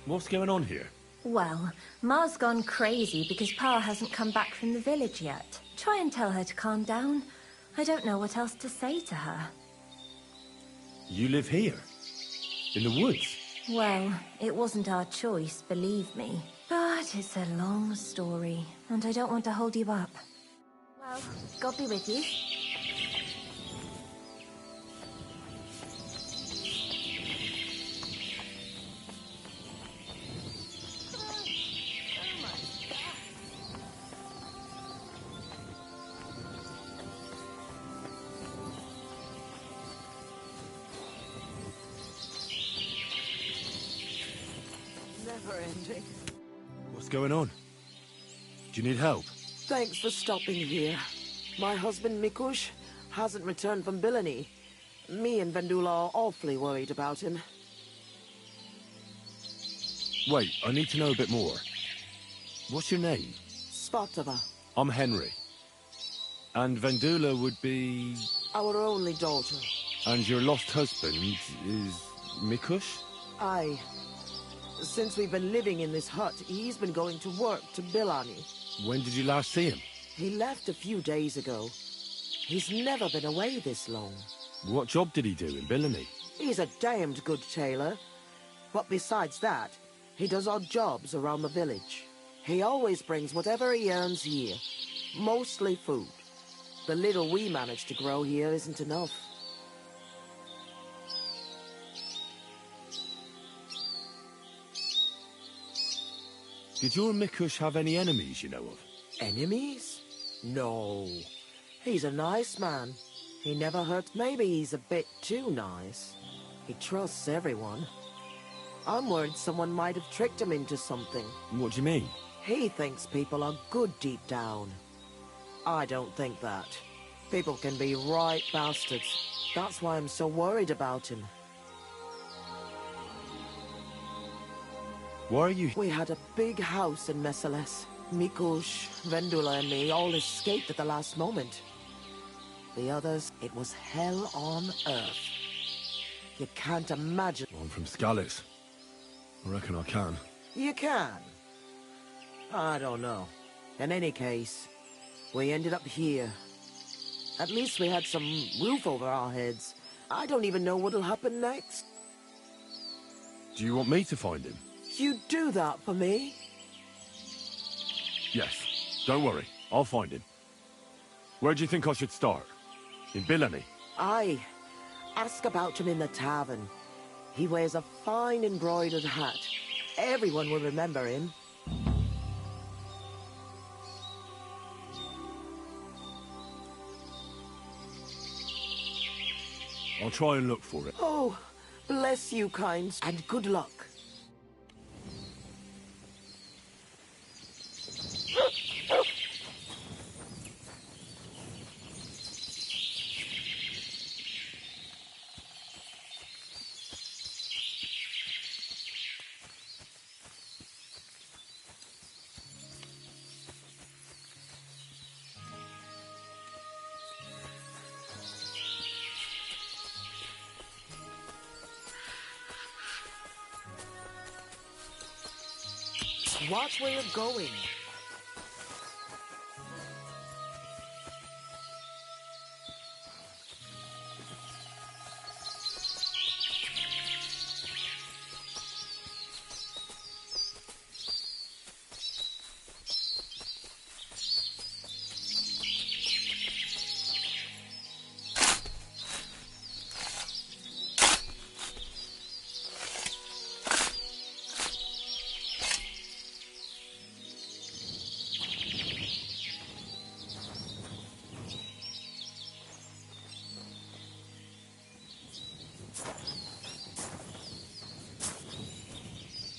What's going on here? Well, Ma's gone crazy because Pa hasn't come back from the village yet. Try and tell her to calm down. I don't know what else to say to her. You live here? In the woods? Well, it wasn't our choice, believe me. But it's a long story, and I don't want to hold you up. Well, God be with you. Never ending. What's going on? Do you need help? Thanks for stopping here. My husband Mikush hasn't returned from Bilani. Me and Vendula are awfully worried about him. Wait, I need to know a bit more. What's your name? Spartava, I'm Henry. And Vendula would be... our only daughter. And your lost husband is... Mikush? Aye. Since we've been living in this hut, he's been going to work to Bilani. When did you last see him? He left a few days ago. He's never been away this long. What job did he do in Bilani? He's a damned good tailor. But besides that, he does odd jobs around the village. He always brings whatever he earns here. Mostly food. The little we manage to grow here isn't enough. Did your Mikush have any enemies you know of? Enemies? No. He's a nice man. He never hurt. Maybe he's a bit too nice. He trusts everyone. I'm worried someone might have tricked him into something. What do you mean? He thinks people are good deep down. I don't think that. People can be right bastards. That's why I'm so worried about him. Why are you... We had a big house in Messales. Mikush, Vendula and me all escaped at the last moment. The others, it was hell on earth. You can't imagine. I'm from Scalis. I reckon I can. You can. I don't know. In any case, we ended up here. At least we had some roof over our heads. I don't even know what'll happen next. Do you want me to find him? You do that for me? Yes. Don't worry. I'll find him. Where do you think I should start? In Bilani? Aye. Ask about him in the tavern. He wears a fine embroidered hat. Everyone will remember him. I'll try and look for it. Oh, bless you, kind, and good luck. Watch where you're going.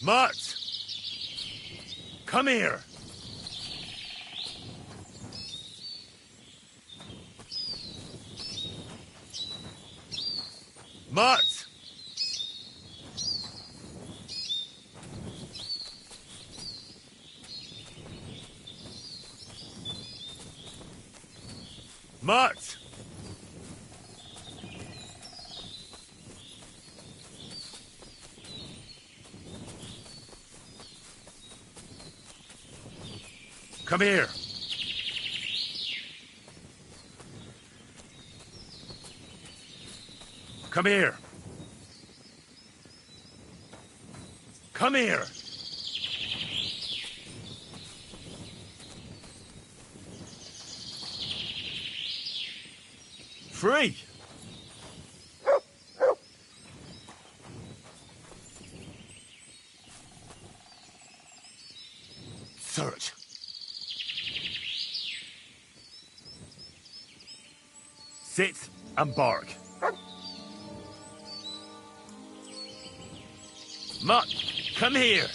Mutt! Come here! Mutt! Mutt! Come here. Come here. Come here. Free. Search. Sit and bark. Mutt, come here.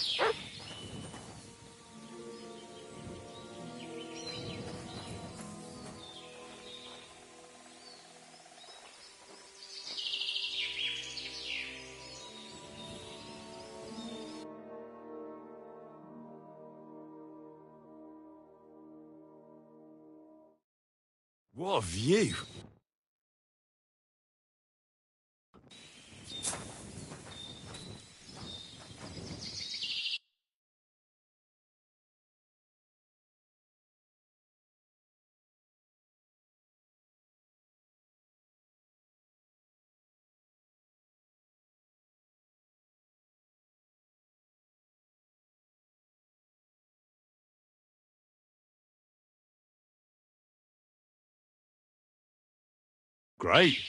What a view. Great.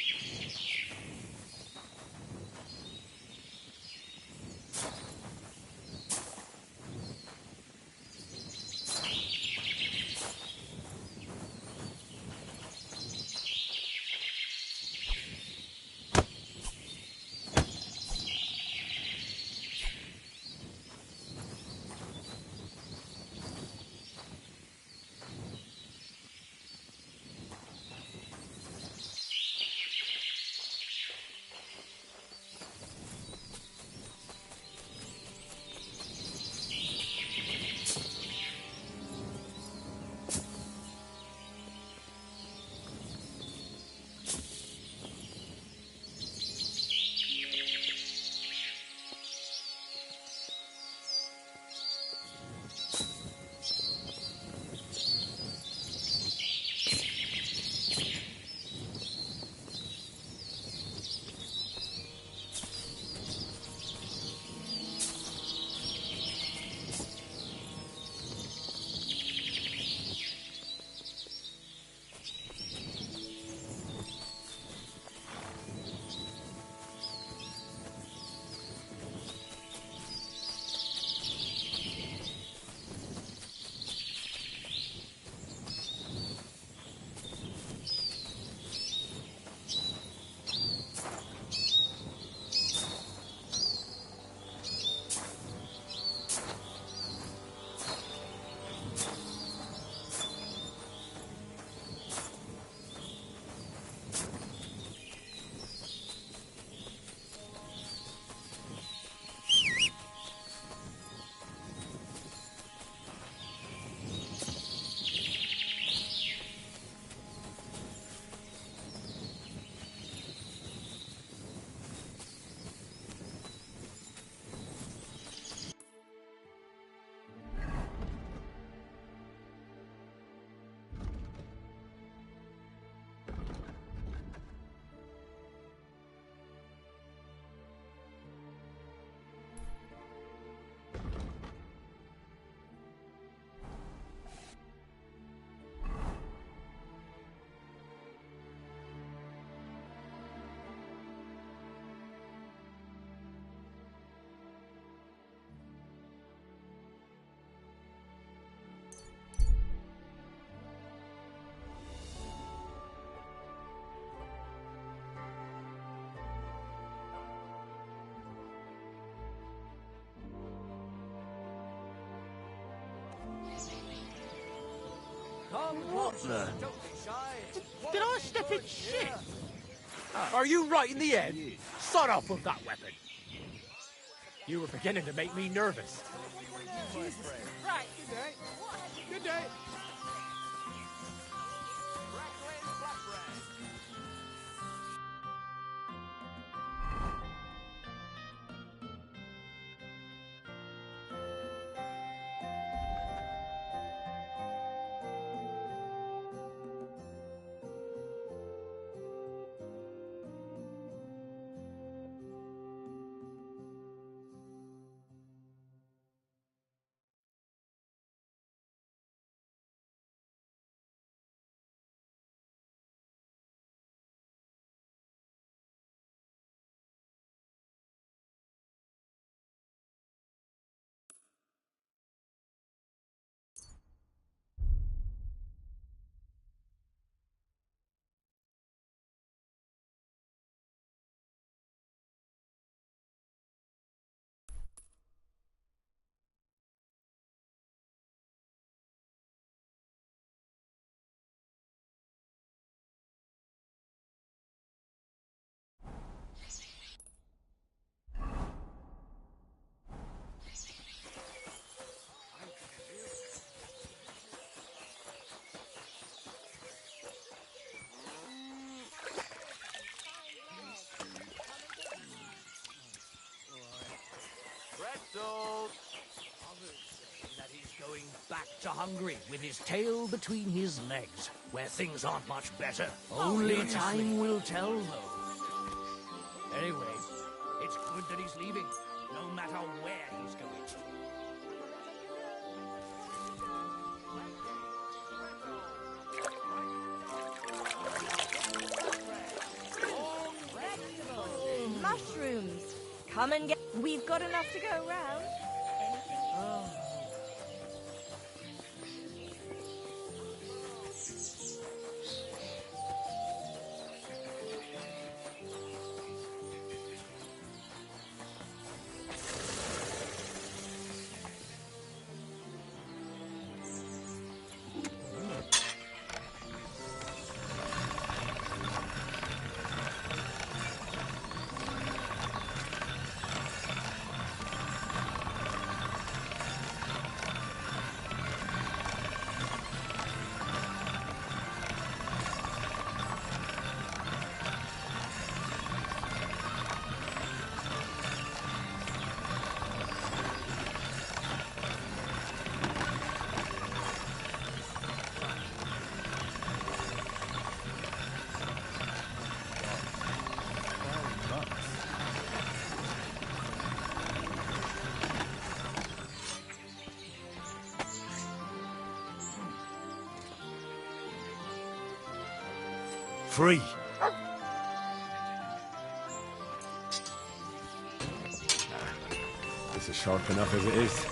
What the? Did I step in shit? Are you right in the head? Sod off with that weapon. You were beginning to make me nervous. Right, good day. Good day. Others say that he's going back to Hungary with his tail between his legs, where things aren't much better. Only time will tell, though. Anyway, it's good that he's leaving, no matter where he's going. Mushrooms. Come and get... We've got enough to go around. Free. This is sharp enough as it is.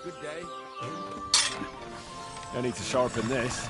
Good day. I need to sharpen this.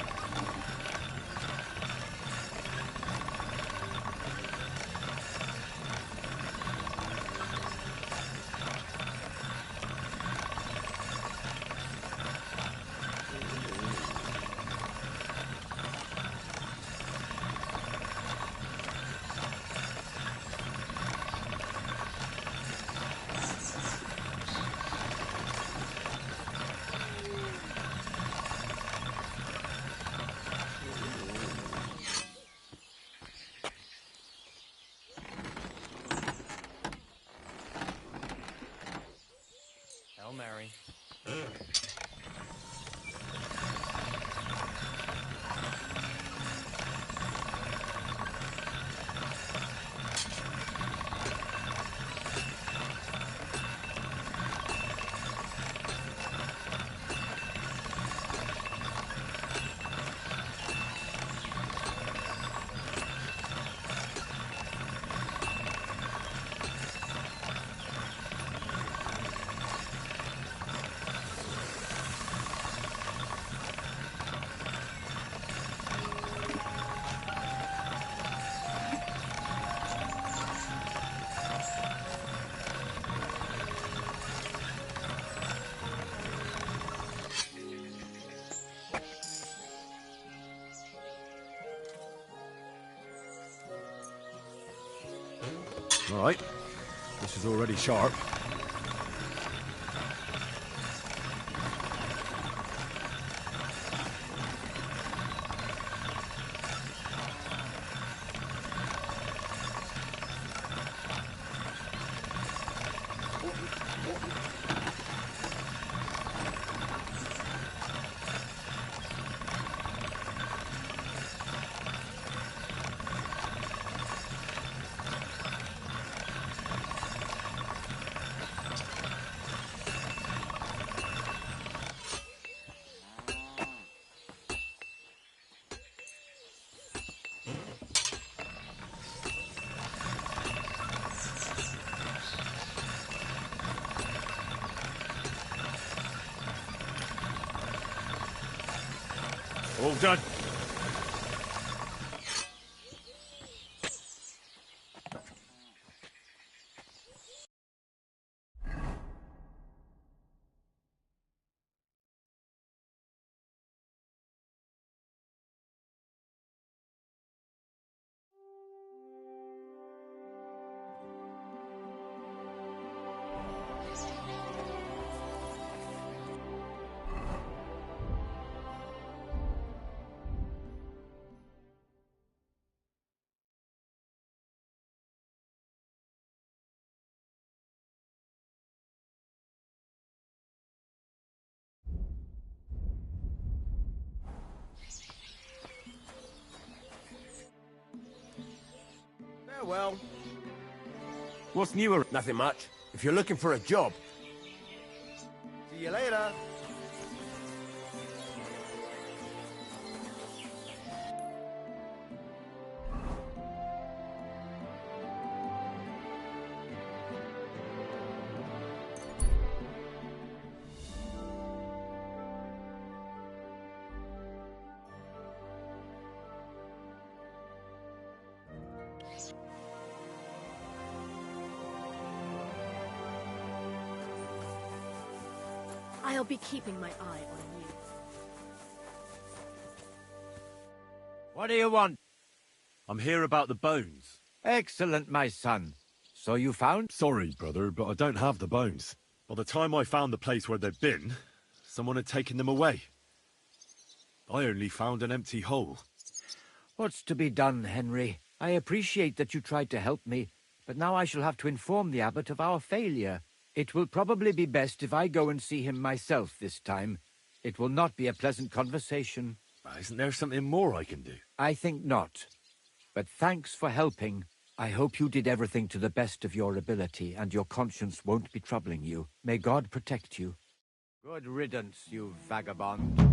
Hail Mary. All right. This is already sharp. All done. well. What's newer? Nothing much. If you're looking for a job. See you later. I'll be keeping my eye on you. What do you want? I'm here about the bones. Excellent, my son. So you found? Sorry, brother, but I don't have the bones. By the time I found the place where they'd been, someone had taken them away. I only found an empty hole. What's to be done, Henry? I appreciate that you tried to help me, but now I shall have to inform the abbot of our failure. It will probably be best if I go and see him myself this time. It will not be a pleasant conversation. Isn't there something more I can do? I think not. But thanks for helping. I hope you did everything to the best of your ability, and your conscience won't be troubling you. May God protect you. Good riddance, you vagabond.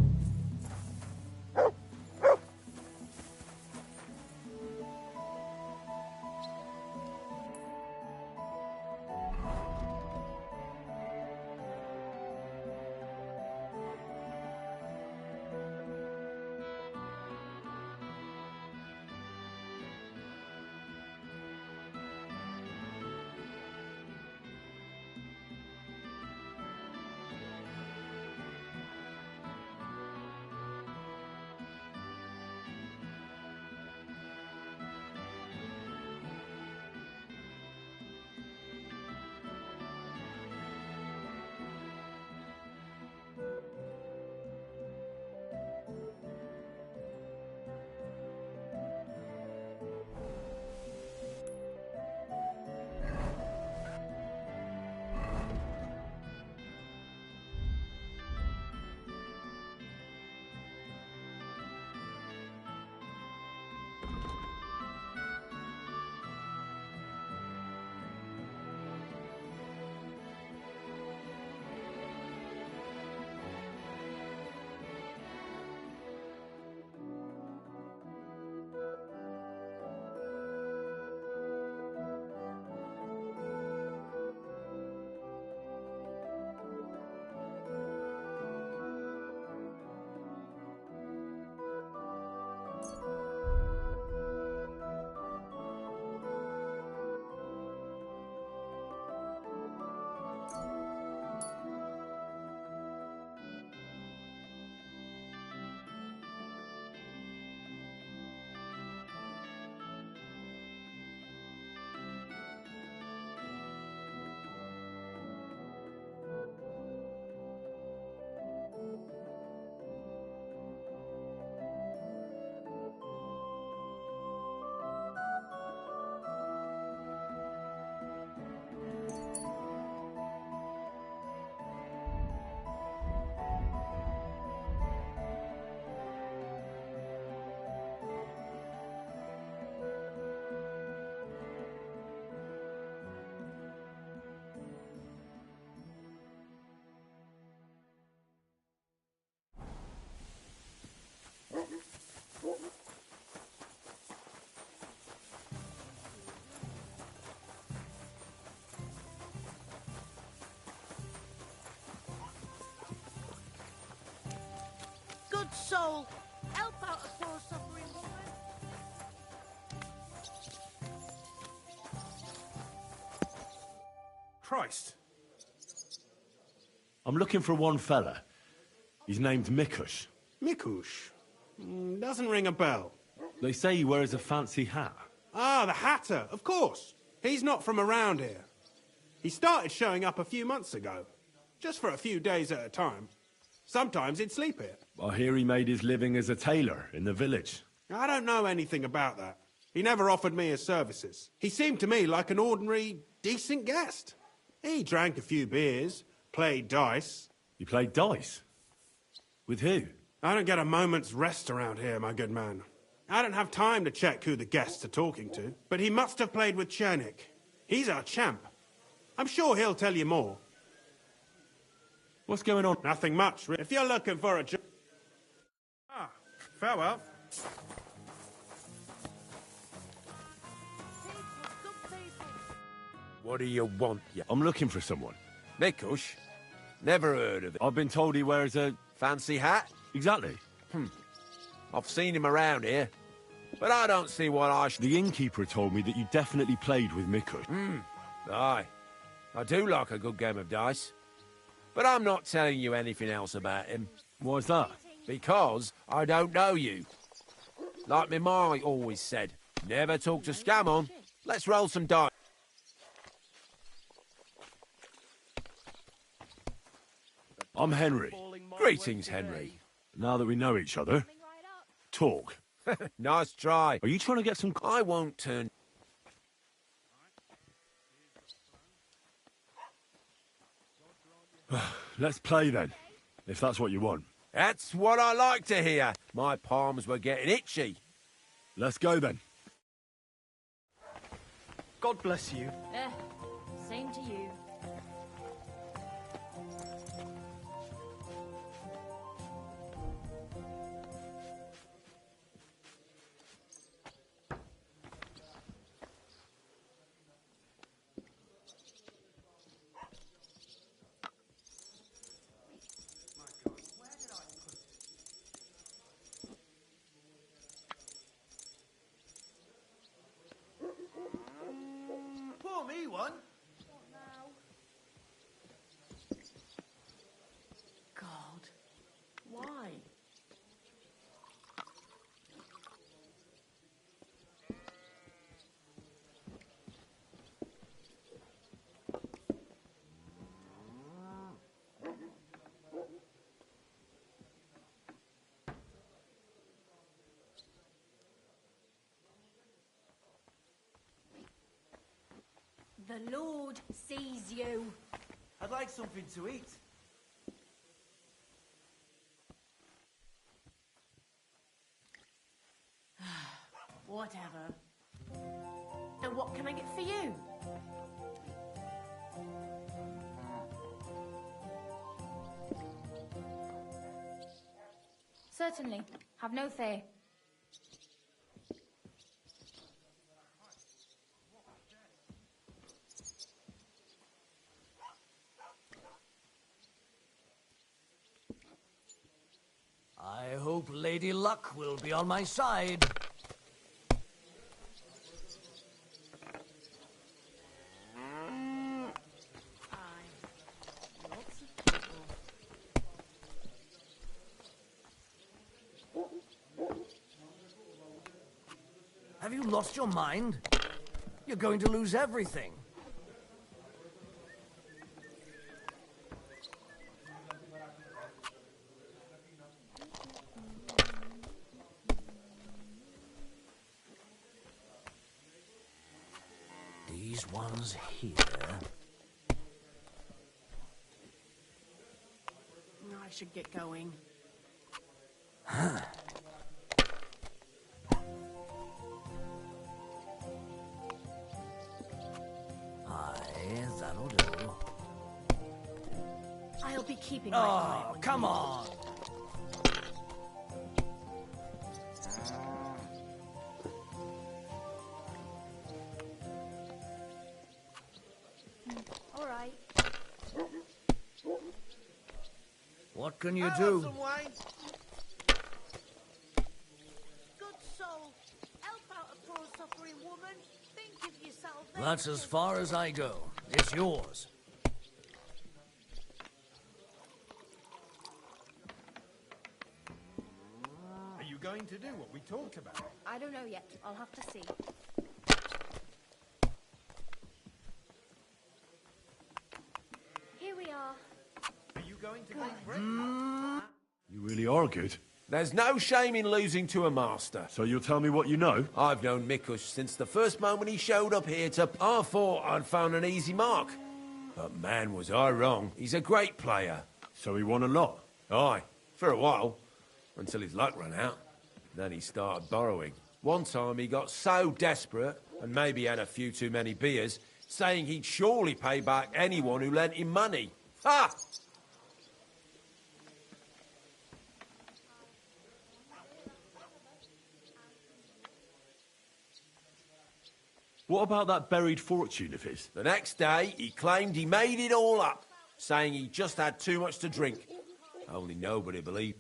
Good soul, help out a poor suffering woman. Christ. I'm looking for one fella. He's named Mikush. Mikush? Doesn't ring a bell. They say he wears a fancy hat. Ah, the Hatter, of course. He's not from around here. He started showing up a few months ago. Just for a few days at a time. Sometimes he'd sleep here. I hear he made his living as a tailor in the village. I don't know anything about that. He never offered me his services. He seemed to me like an ordinary, decent guest. He drank a few beers, played dice. You played dice? With who? I don't get a moment's rest around here, my good man. I don't have time to check who the guests are talking to, but he must have played with Chernik. He's our champ. I'm sure he'll tell you more. What's going on? Nothing much. If you're looking for a job... Ah, farewell. What do you want, you... I'm looking for someone. Mikush? Never heard of it. I've been told he wears a... Fancy hat? Exactly. I've seen him around here, but I don't see what I should... The innkeeper told me that you definitely played with Mikush. Aye. I do like a good game of dice. But I'm not telling you anything else about him. Why's that? Because I don't know you. Like me ma always said, never talk to Scammon. Let's roll some dice. I'm Henry. Greetings, Henry. Now that we know each other, talk. Nice try. Are you trying to get some... I won't turn... Let's play then, if that's what you want. That's what I like to hear. My palms were getting itchy. Let's go then. God bless you. Same to you. Pour me one. God. Why? The Lord sees you. I'd like something to eat. Whatever. And what can I get for you? Certainly. Have no fear. I hope Lady Luck will be on my side. Lots of people. Have you lost your mind? You're going to lose everything. These ones here. I should get going. Aye, that'll do. I'll be keeping my eye Oh, on come you. on! All right. What can you I'll do? have some wine. Good soul. Help out a poor suffering woman. Think of yourself. That's as far as I go. It's yours. Are you going to do what we talked about? I don't know yet. I'll have to see. Here we are. Are you going to make bread? You really are good. There's no shame in losing to a master. So you'll tell me what you know? I've known Mikush since the first moment he showed up here to... I thought I'd found an easy mark. But man, was I wrong. He's a great player. So he won a lot. Aye, for a while. Until his luck ran out. Then he started borrowing. One time he got so desperate, and maybe had a few too many beers, saying he'd surely pay back anyone who lent him money. Ha! What about that buried fortune of his? The next day, he claimed he made it all up, saying he just had too much to drink. Only nobody believed.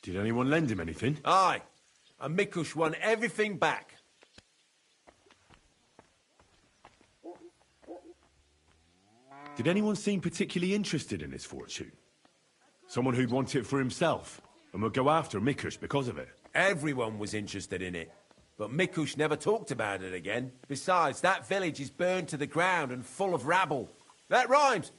Did anyone lend him anything? Aye, and Mikush won everything back. Did anyone seem particularly interested in his fortune? Someone who'd want it for himself, and would go after Mikush because of it? Everyone was interested in it, but Mikush never talked about it again. Besides, that village is burned to the ground and full of rabble. That rhymes!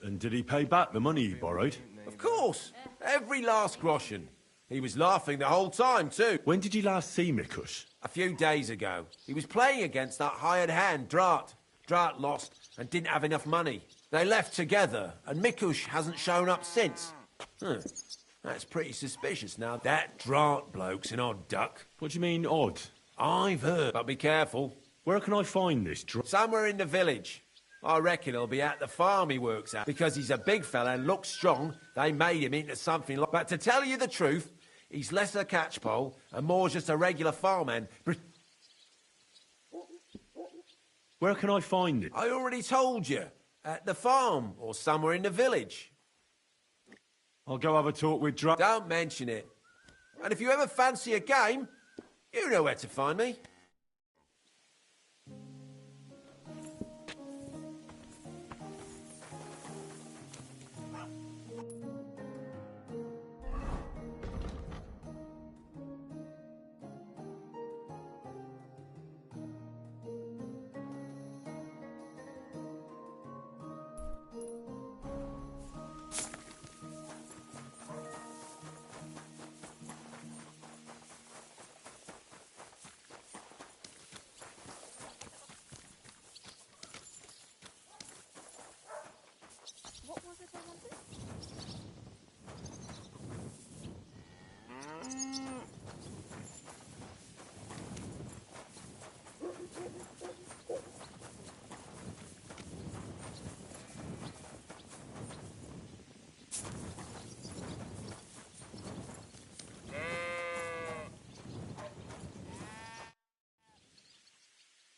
And did he pay back the money he borrowed? Of course! Every last groschen. He was laughing the whole time, too. When did you last see Mikush? A few days ago. He was playing against that hired hand, Drat. Drat lost and didn't have enough money. They left together, and Mikush hasn't shown up since. That's pretty suspicious now. That Drat bloke's an odd duck. What do you mean, odd? I've heard, but be careful. Where can I find this Somewhere in the village. I reckon he'll be at the farm he works at. Because he's a big fella and looks strong, they made him into something like... But to tell you the truth, he's less a catchpole and more just a regular farmhand. Where can I find it? I already told you. At the farm or somewhere in the village. I'll go have a talk with Drat. Don't mention it. And if you ever fancy a game, you know where to find me. What was it I wanted?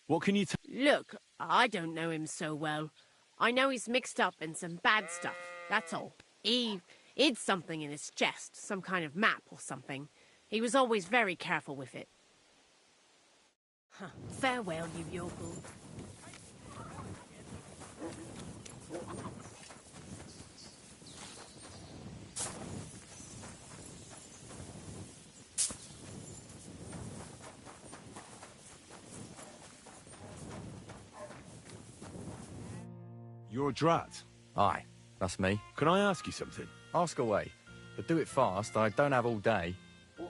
What can you Look, I don't know him so well. I know he's mixed up in some bad stuff, that's all. He hid something in his chest, some kind of map or something. He was always very careful with it. Farewell, you yokel. You're Drat. Aye, that's me. Can I ask you something? Ask away. But do it fast, I don't have all day. Do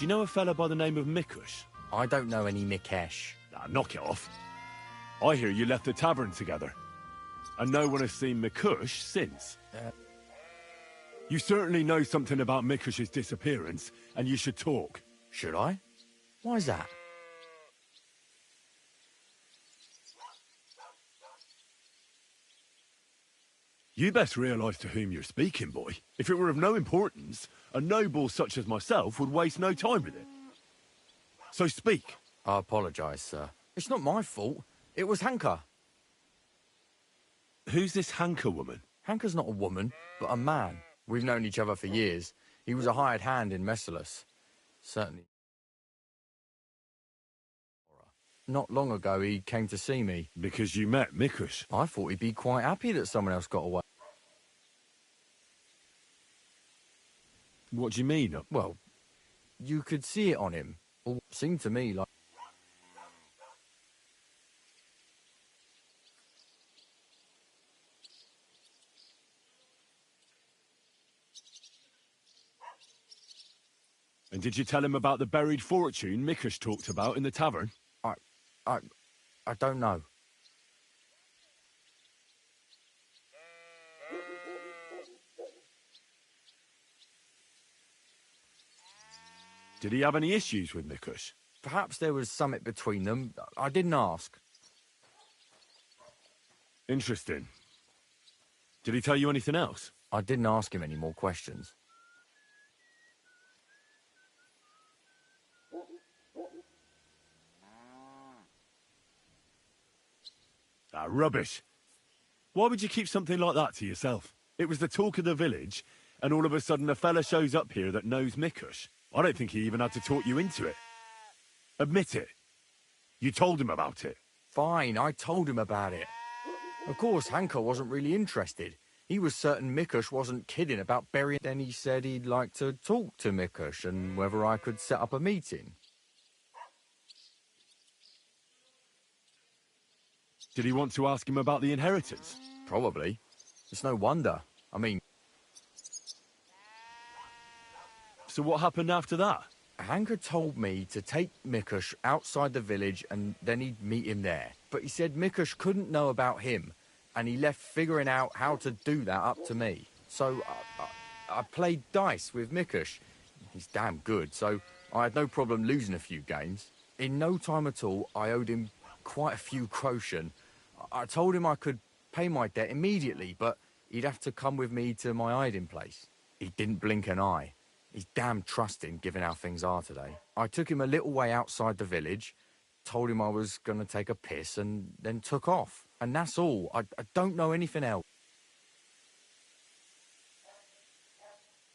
you know a fella by the name of Mikush? I don't know any Mikesh. Ah, knock it off. I hear you left the tavern together. And no one has seen Mikush since. You certainly know something about Mikush's disappearance, and you should talk. Should I? Why's that? You best realise to whom you're speaking, boy. If it were of no importance, a noble such as myself would waste no time with it. So speak. I apologise, sir. It's not my fault. It was Hanka. Who's this Hanka woman? Hanka's not a woman, but a man. We've known each other for years. He was a hired hand in Messalus. Certainly. Not long ago, he came to see me. Because you met Mikush. I thought he'd be quite happy that someone else got away. What do you mean? Well, you could see it on him. It seemed to me like... And did you tell him about the buried fortune Mikush talked about in the tavern? I don't know. Did he have any issues with Mikush? Perhaps there was something between them. I didn't ask. Interesting. Did he tell you anything else? I didn't ask him any more questions. Ah, rubbish. Why would you keep something like that to yourself? It was the talk of the village, and all of a sudden a fella shows up here that knows Mikush. I don't think he even had to talk you into it. Admit it. You told him about it. Fine, I told him about it. Of course, Hanka wasn't really interested. He was certain Mikush wasn't kidding about burying. Then he said he'd like to talk to Mikush and whether I could set up a meeting. Did he want to ask him about the inheritance? Probably. It's no wonder. I mean... So what happened after that? Hanka told me to take Mikush outside the village and then he'd meet him there. But he said Mikush couldn't know about him, and he left figuring out how to do that up to me. So I played dice with Mikush. He's damn good, so I had no problem losing a few games. In no time at all, I owed him quite a few groschen. I told him I could pay my debt immediately, but he'd have to come with me to my hiding place. He didn't blink an eye. He's damn trusting, given how things are today. I took him a little way outside the village, told him I was going to take a piss, and then took off. And that's all. I don't know anything else.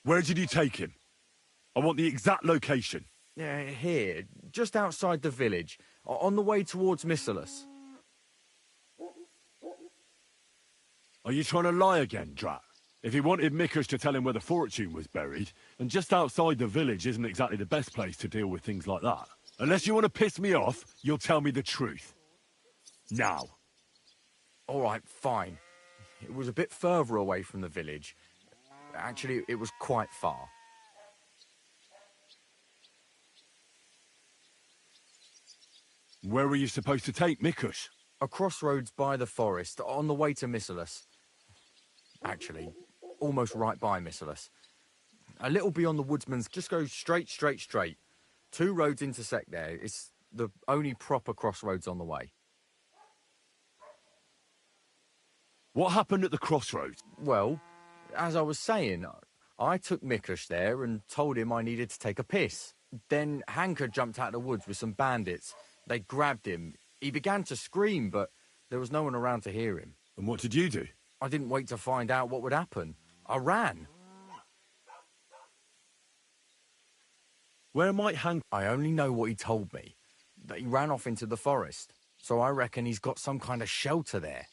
Where did you take him? I want the exact location. Here, just outside the village, on the way towards Missalus. Are you trying to lie again, Drat? If he wanted Mikush to tell him where the fortune was buried, and just outside the village isn't exactly the best place to deal with things like that. Unless you want to piss me off, you'll tell me the truth. Now. All right, fine. It was a bit further away from the village. Actually, it was quite far. Where were you supposed to take Mikush? A crossroads by the forest, on the way to Missalus. Actually, almost right by Missalus. A little beyond the woodsman's, just go straight. 2 roads intersect there. It's the only proper crossroads on the way. What happened at the crossroads? Well, as I was saying, I took Mikush there and told him I needed to take a piss. Then Hanka jumped out of the woods with some bandits. They grabbed him. He began to scream, but there was no one around to hear him. And what did you do? I didn't wait to find out what would happen. I ran. Where might Hank... I only know what he told me, that he ran off into the forest. So I reckon he's got some kind of shelter there.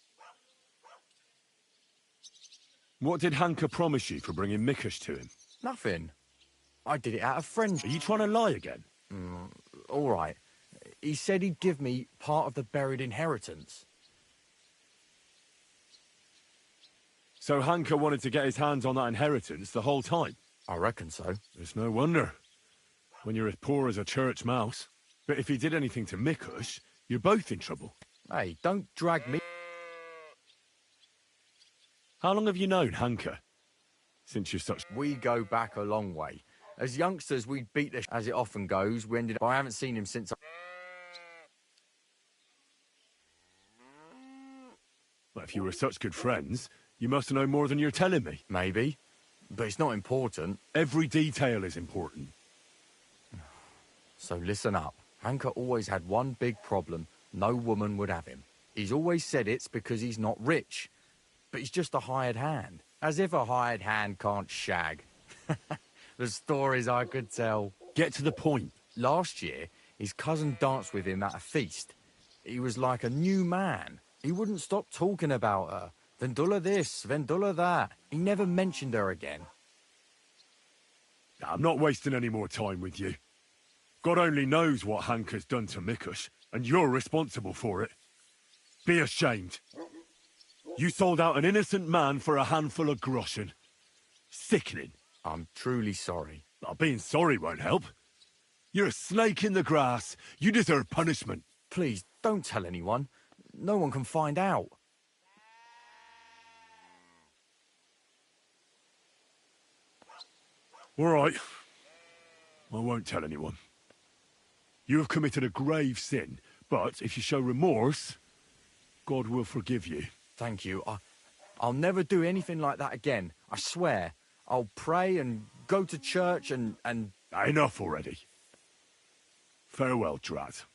What did Hanka promise you for bringing Mikush to him? Nothing. I did it out of friendship. Are you trying to lie again? All right. He said he'd give me part of the buried inheritance. So Hanka wanted to get his hands on that inheritance the whole time? I reckon so. It's no wonder, when you're as poor as a church mouse. But if he did anything to Mikush, you're both in trouble. Hey, don't drag me... How long have you known Hanka? Since you're such... We go back a long way. As youngsters, we beat the... As it often goes, we ended up... I haven't seen him since... Well, if you were such good friends, you must know more than you're telling me. Maybe. But it's not important. Every detail is important. So listen up. Hanka always had one big problem. No woman would have him. He's always said it's because he's not rich. But he's just a hired hand. As if a hired hand can't shag. The stories I could tell. Get to the point. Last year, his cousin danced with him at a feast. He was like a new man. He wouldn't stop talking about her. Vendula this, Vendula that. He never mentioned her again. I'm not wasting any more time with you. God only knows what Hanka's done to Mikush, and you're responsible for it. Be ashamed. You sold out an innocent man for a handful of groschen. Sickening. I'm truly sorry. Being sorry won't help. You're a snake in the grass. You deserve punishment. Please, don't tell anyone. No one can find out. All right. I won't tell anyone. You have committed a grave sin, but if you show remorse, God will forgive you. Thank you. I'll never do anything like that again. I swear. I'll pray and go to church and... Enough already. Farewell, Drat.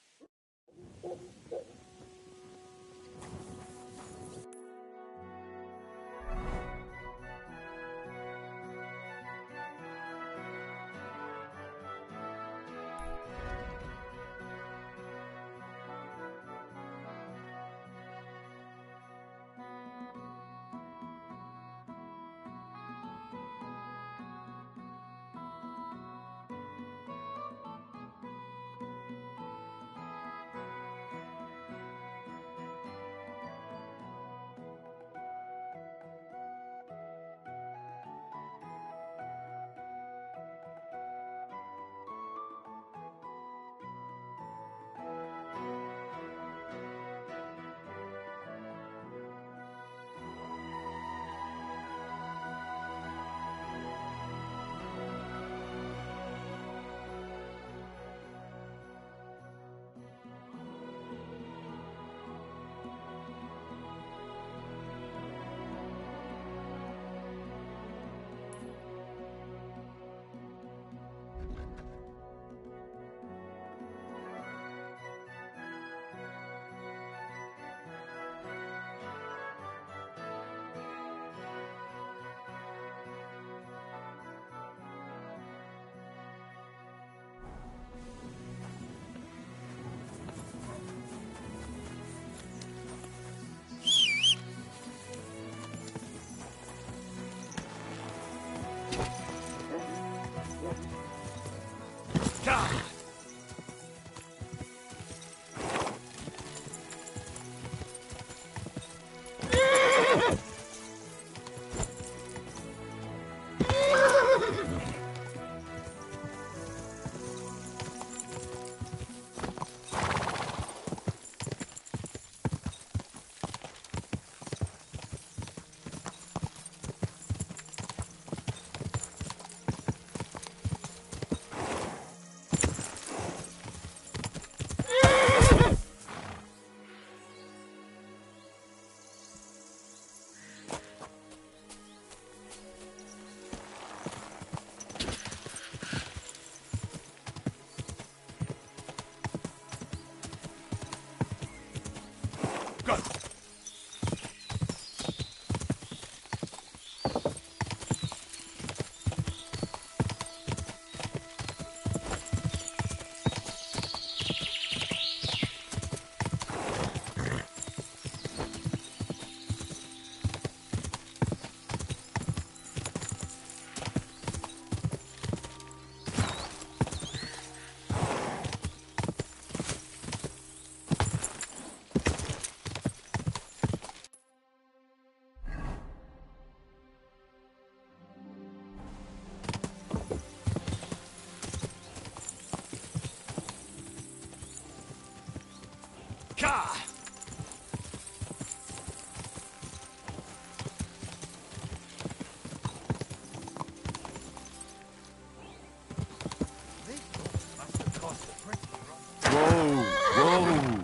Whoa!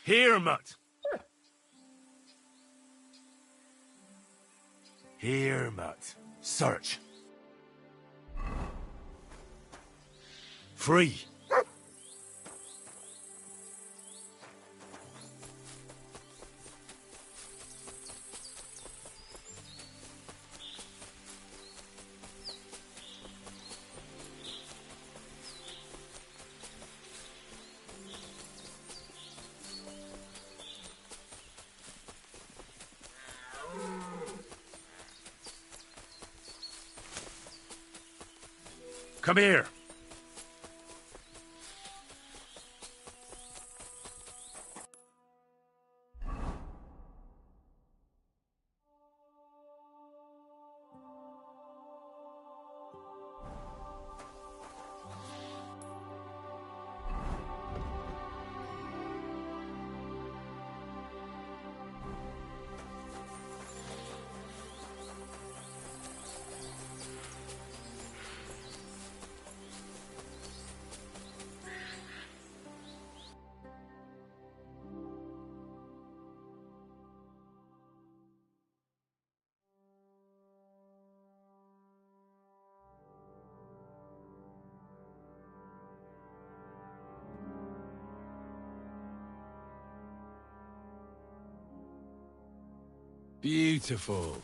Here, Mutt! Here, Mutt. Search. Free. Come here. Beautiful.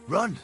Run!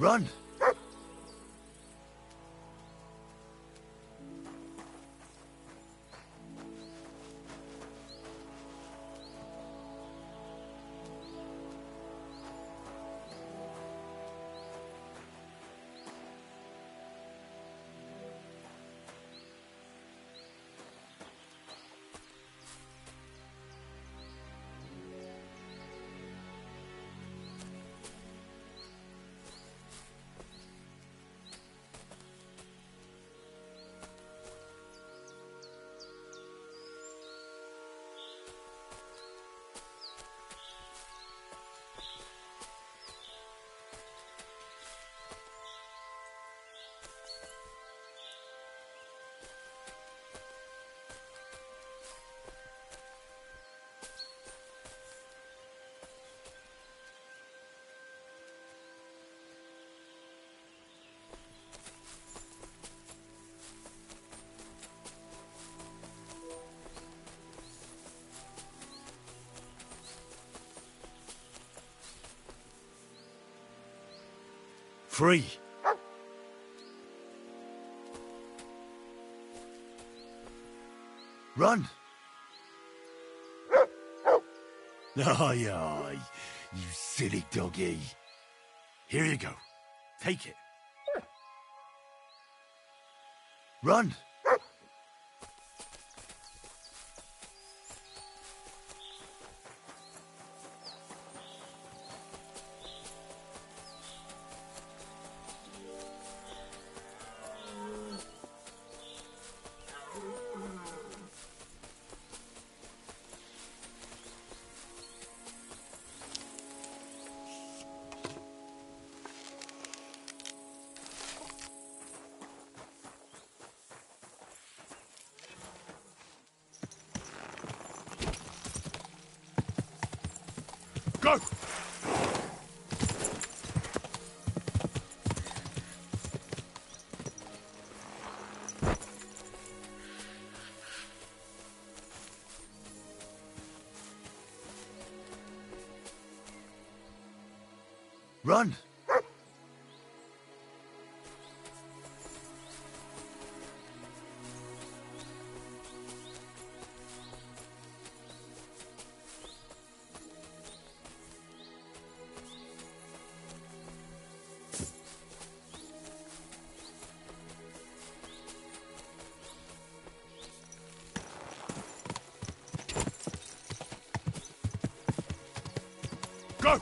Run! free. Run! Aye, aye, you silly doggy. Here you go. Take it. Run! Go! Run! Go!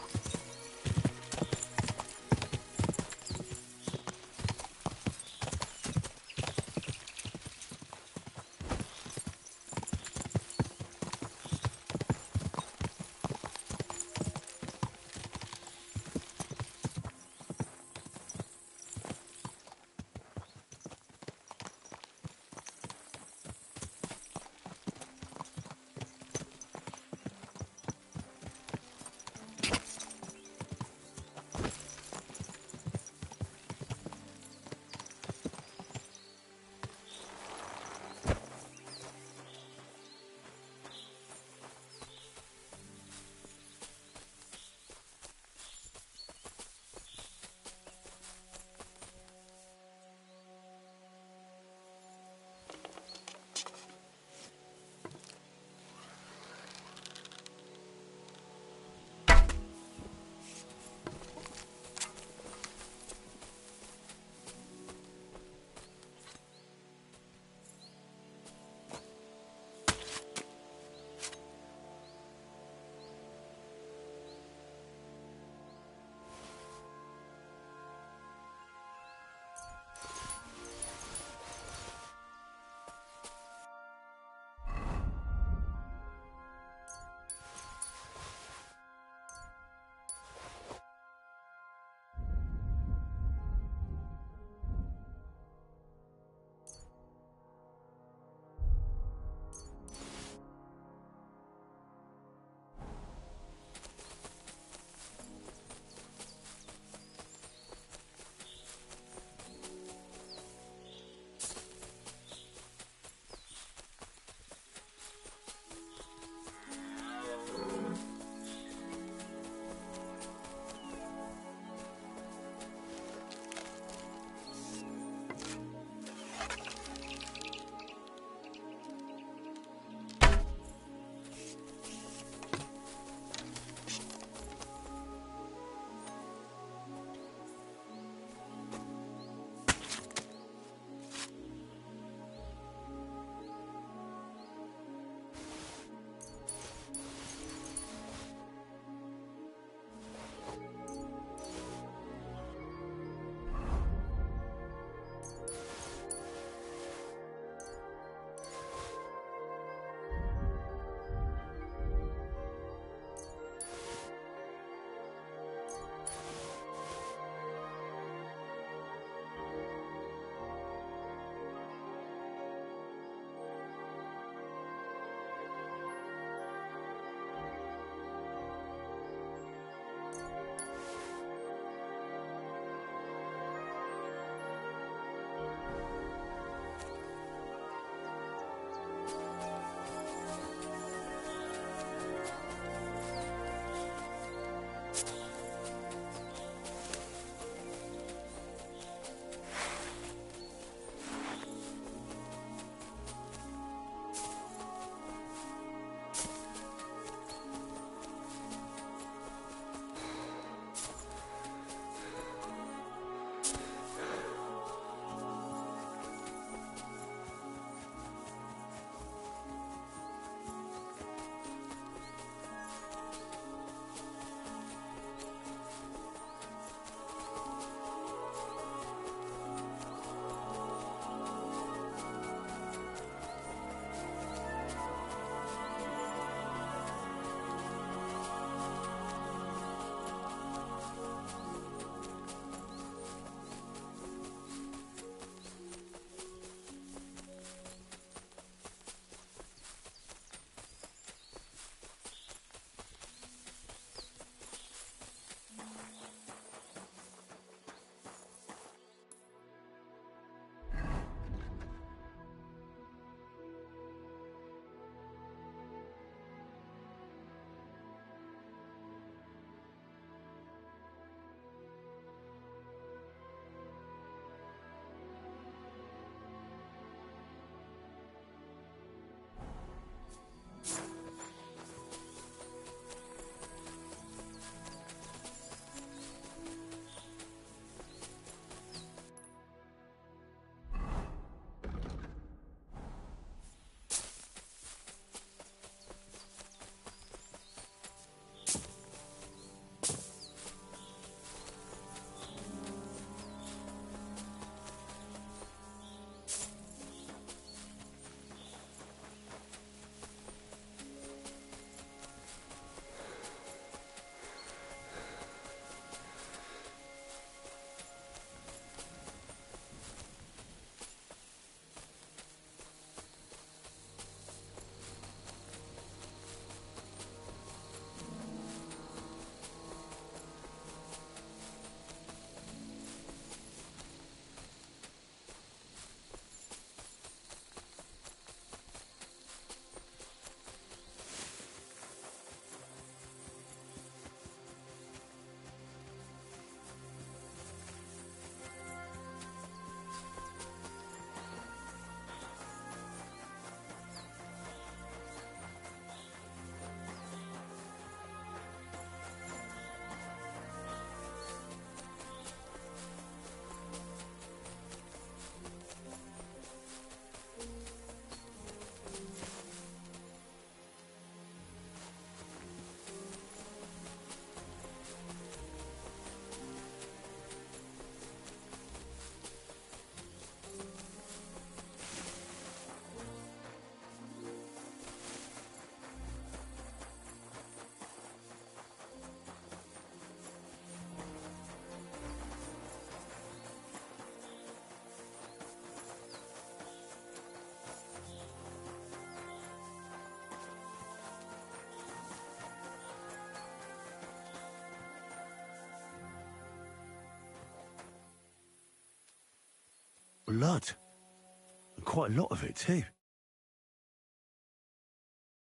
blood. And quite a lot of it, too.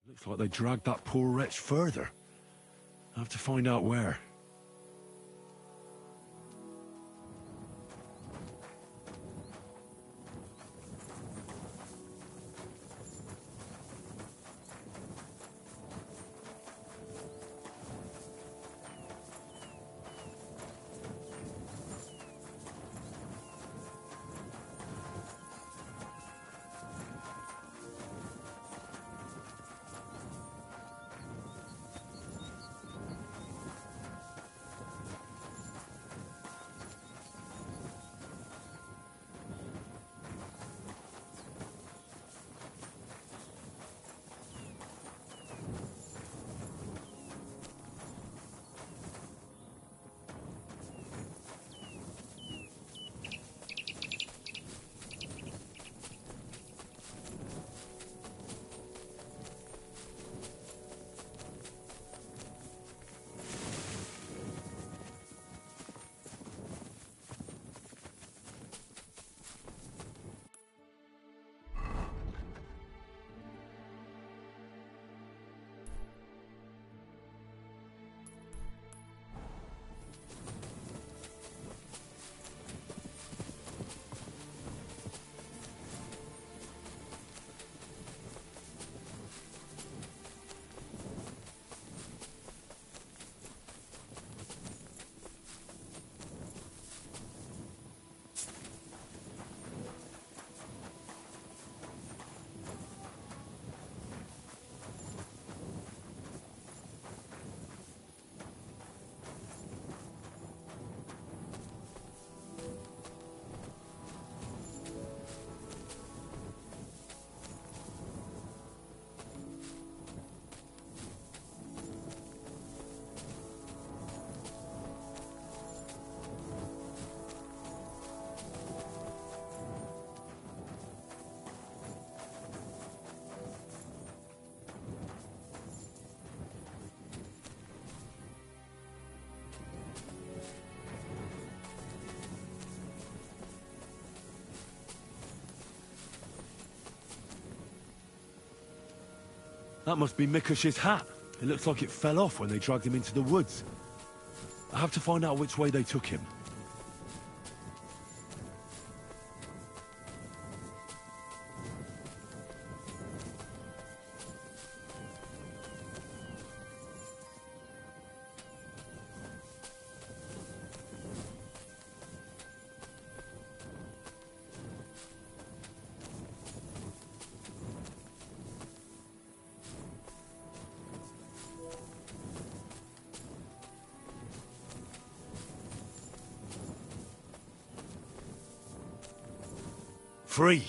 Looks like they dragged that poor wretch further. I have to find out where. That must be Mikush's hat. It looks like it fell off when they dragged him into the woods. I have to find out which way they took him. Free.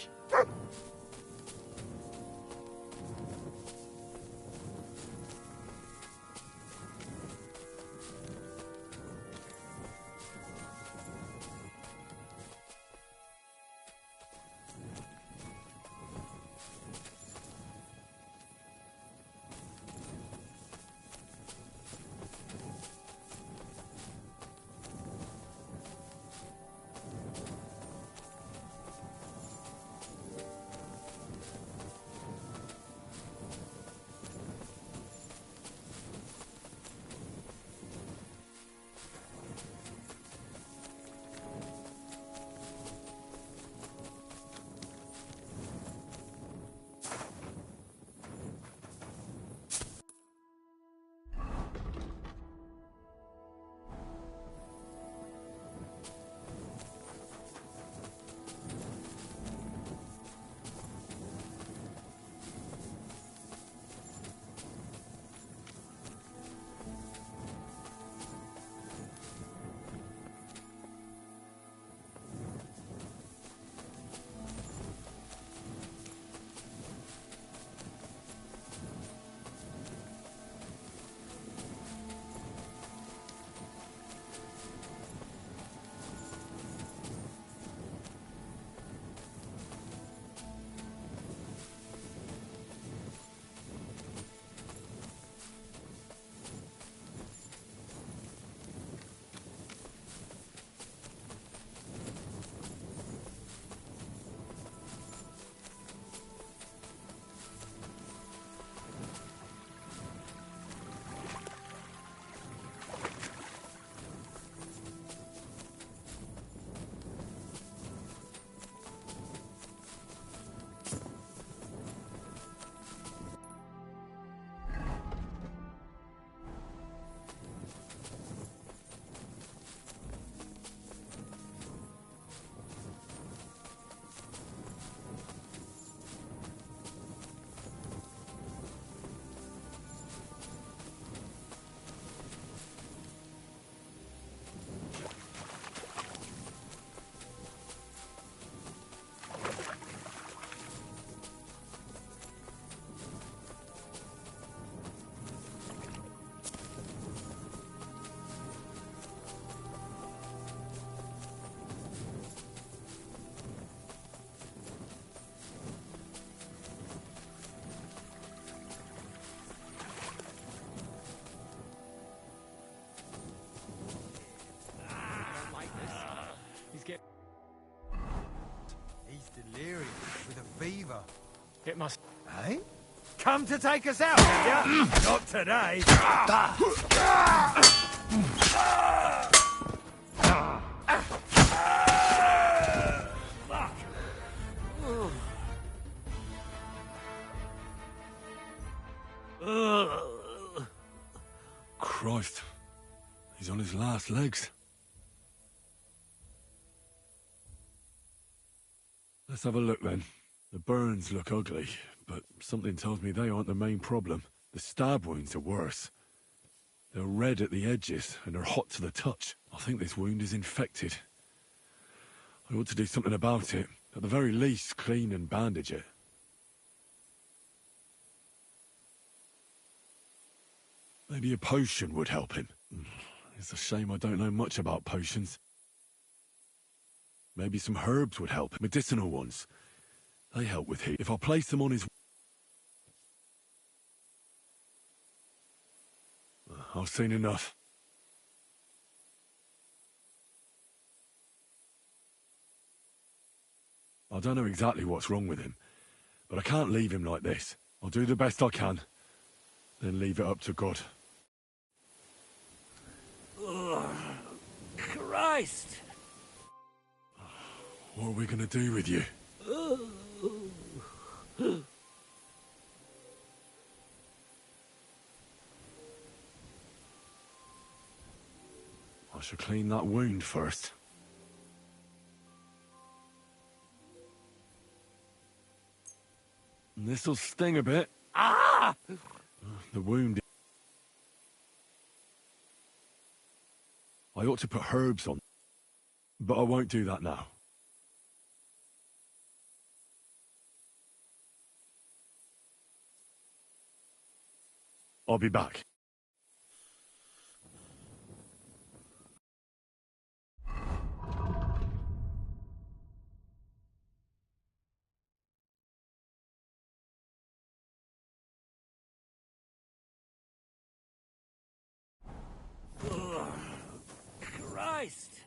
must... Eh? Come to take us out, have you? Not today. Christ. He's on his last legs. Let's have a look then. The burns look ugly, but something tells me they aren't the main problem. The stab wounds are worse. They're red at the edges, and they're hot to the touch. I think this wound is infected. I ought to do something about it. At the very least, clean and bandage it. Maybe a potion would help him. It's a shame I don't know much about potions. Maybe some herbs would help, medicinal ones. They help with heat. If I place them on his... I've seen enough. I don't know exactly what's wrong with him, but I can't leave him like this. I'll do the best I can, then leave it up to God. Christ! What are we gonna do with you? I should clean that wound first. This'll sting a bit. Ah! The wound... I ought to put herbs on, but I won't do that now. I'll be back. Christ!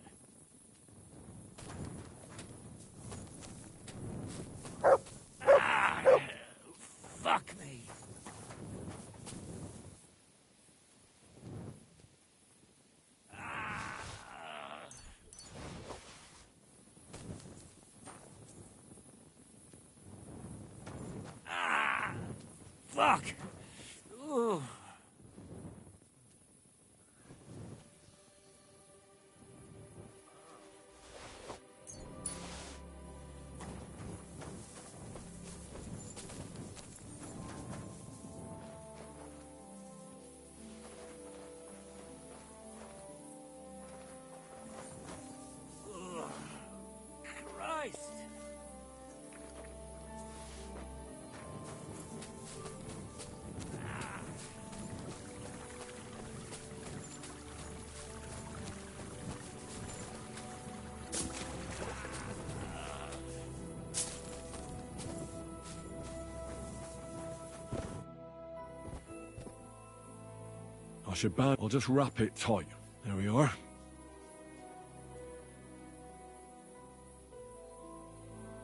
Fuck me. Fuck. Ooh. Christ. I should band... I'll just wrap it tight. There we are.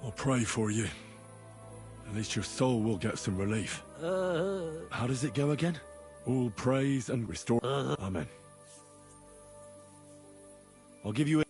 I'll pray for you. At least your soul will get some relief. How does it go again? All praise and restore... Amen. I'll give you a...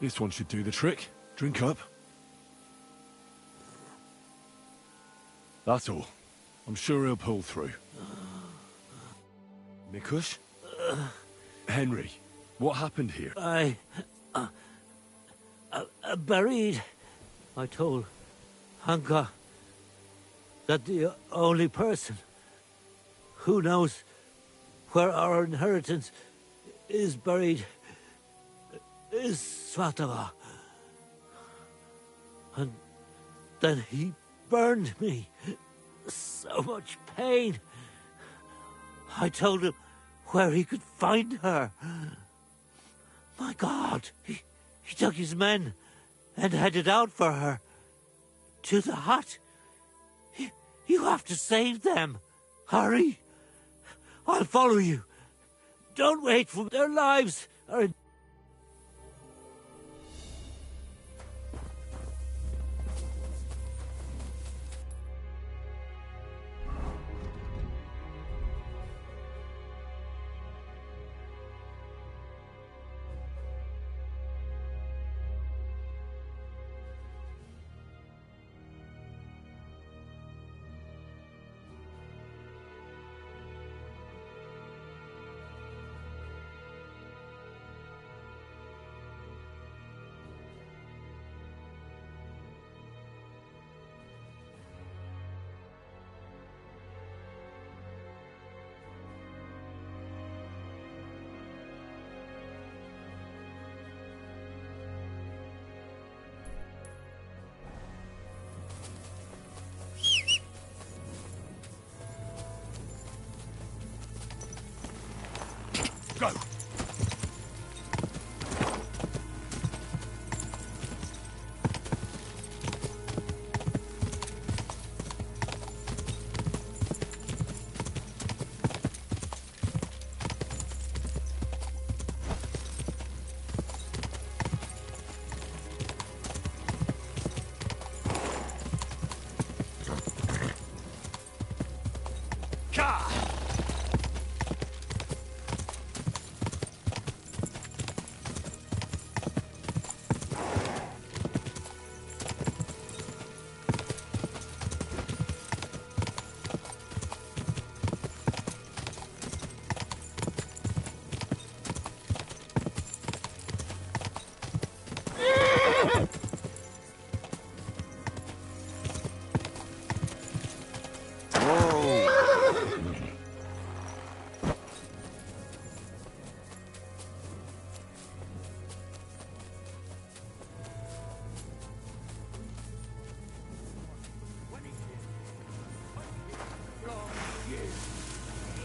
This one should do the trick. Drink up. That's all. I'm sure he'll pull through. Mikush? Henry, what happened here? I buried. I told Hanka that the only person who knows where our inheritance is buried is Svatava. And then he burned me. So much pain. I told him where he could find her. My God, he took his men and headed out for her. To the hut. You have to save them. Hurry. I'll follow you. Don't wait for their lives. Go!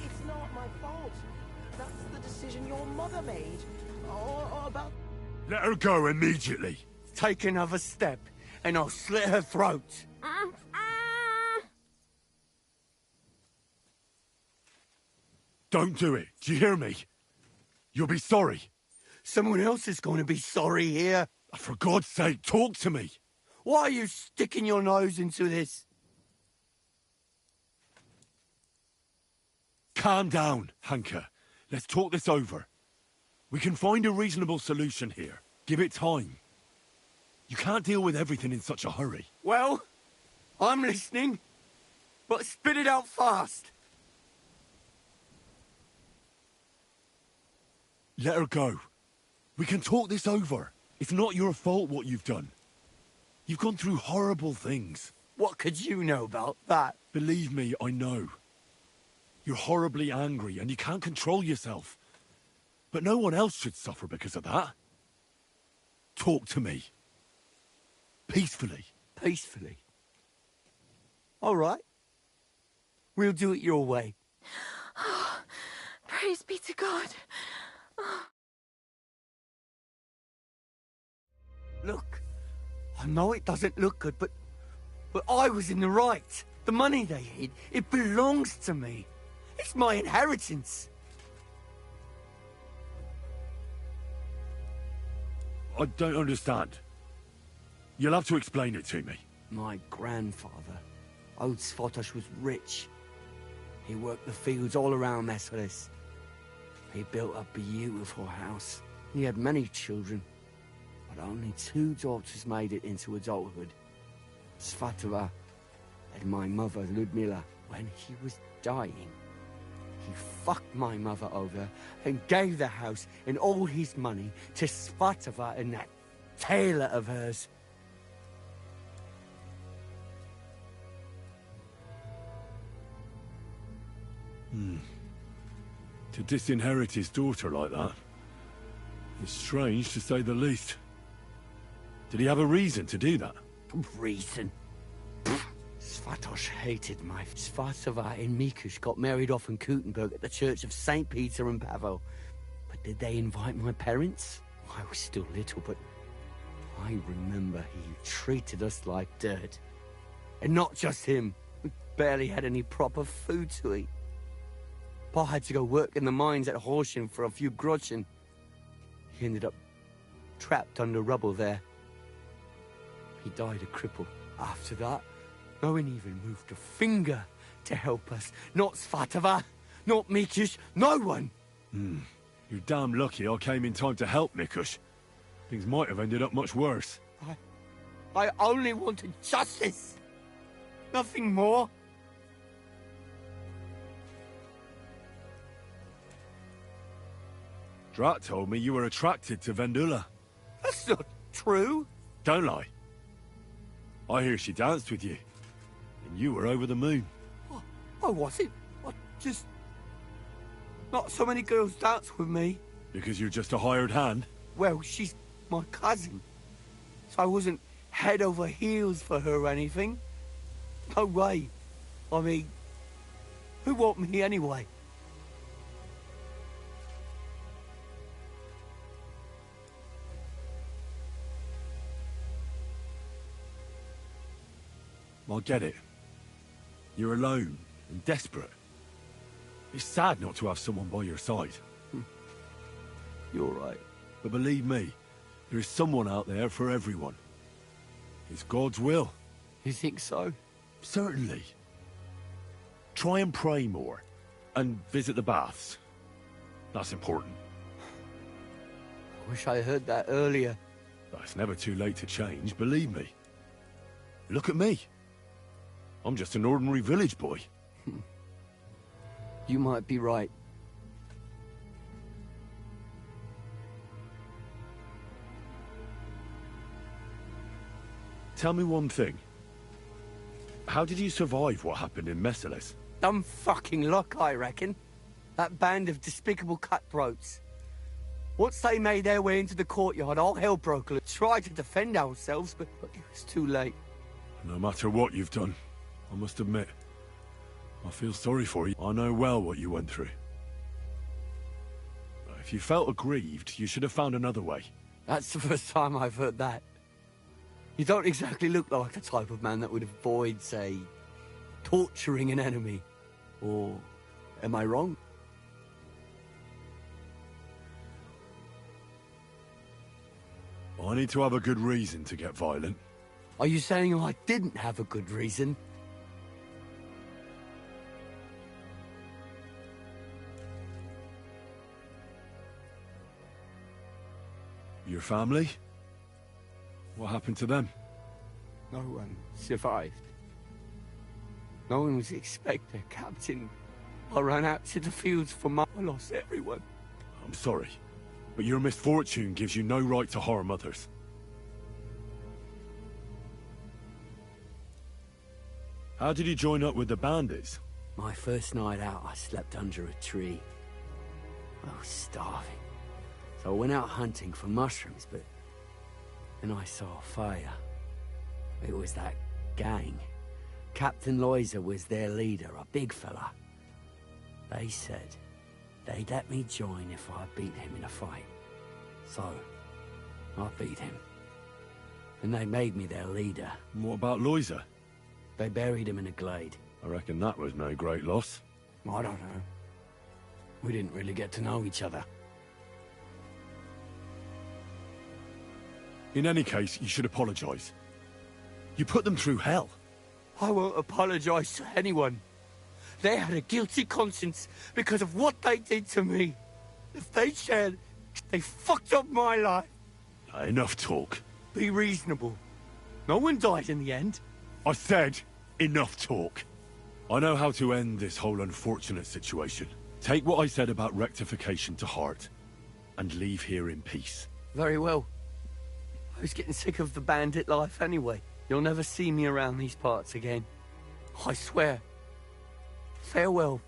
It's not my fault. That's the decision your mother made. Or about... Let her go immediately. Take another step, and I'll slit her throat. Don't do it. Do you hear me? You'll be sorry. Someone else is going to be sorry here. For God's sake, talk to me. Why are you sticking your nose into this? Calm down, Hanker. Let's talk this over. We can find a reasonable solution here. Give it time. You can't deal with everything in such a hurry. Well, I'm listening, but spit it out fast. Let her go. We can talk this over. It's not your fault what you've done. You've gone through horrible things. What could you know about that? Believe me, I know. You're horribly angry and you can't control yourself. But no one else should suffer because of that. Talk to me. Peacefully. Peacefully? All right. We'll do it your way. Praise be to God. Look, I know it doesn't look good, but I was in the right. The money they hid, it belongs to me. It's my inheritance. I don't understand. You'll have to explain it to me. My grandfather, old Svotosh, was rich. He worked the fields all around Messeris. He built a beautiful house. He had many children, but only 2 daughters made it into adulthood. Svatova and my mother, Ludmila. When he was dying, he fucked my mother over and gave the house and all his money to Svatova and that tailor of hers. To disinherit his daughter like that. It's strange, to say the least. Did he have a reason to do that? Reason? Svatosh hated my Svatova and Mikush got married off in Kutenberg at the Church of St. Peter and Pavel. But did they invite my parents? I was still little, but I remember he treated us like dirt. And not just him. We barely had any proper food to eat. Pa had to go work in the mines at Horsham for a few groschen. He ended up trapped under rubble there. He died a cripple. After that, no one even moved a finger to help us. Not Svatova, not Mikush, no one! You're damn lucky I came in time to help, Mikush. Things might have ended up much worse. I only wanted justice! Nothing more. Drat told me you were attracted to Vendula. That's not true. Don't lie. I hear she danced with you, and you were over the moon. I wasn't. I just... Not so many girls dance with me. Because you're just a hired hand? Well, she's my cousin. So I wasn't head over heels for her or anything. No way. I mean, who want me anyway? I get it. You're alone and desperate. It's sad not to have someone by your side. You're right. But believe me, there is someone out there for everyone. It's God's will. You think so? Certainly. Try and pray more. And visit the baths. That's important. I wish I heard that earlier. But it's never too late to change, believe me. Look at me. I'm just an ordinary village boy. You might be right. Tell me one thing. How did you survive what happened in Messalis? Dumb fucking luck, I reckon. That band of despicable cutthroats. Once they made their way into the courtyard, all hell broke loose. Tried to defend ourselves, but it was too late. No matter what you've done, I must admit, I feel sorry for you. I know well what you went through. If you felt aggrieved, you should have found another way. That's the first time I've heard that. You don't exactly look like the type of man that would avoid, say, torturing an enemy. Or am I wrong? I need to have a good reason to get violent. Are you saying I didn't have a good reason? Your family? What happened to them? No one survived. No one was expected, Captain. I ran out to the fields for I lost everyone. I'm sorry, but your misfortune gives you no right to harm others. How did you join up with the bandits? My first night out, I slept under a tree. I was starving. So I went out hunting for mushrooms, but then I saw a fire. It was that gang. Captain Loiser was their leader, a big fella. They said they'd let me join if I beat him in a fight. So, I beat him. And they made me their leader. And what about Loiser? They buried him in a glade. I reckon that was no great loss. I don't know. We didn't really get to know each other. In any case, you should apologize. You put them through hell. I won't apologize to anyone. They had a guilty conscience because of what they did to me. If they shared, they fucked up my life. Enough talk. Be reasonable. No one died in the end. I said, enough talk. I know how to end this whole unfortunate situation. Take what I said about rectification to heart, and leave here in peace. Very well. I was getting sick of the bandit life anyway. You'll never see me around these parts again. I swear. Farewell.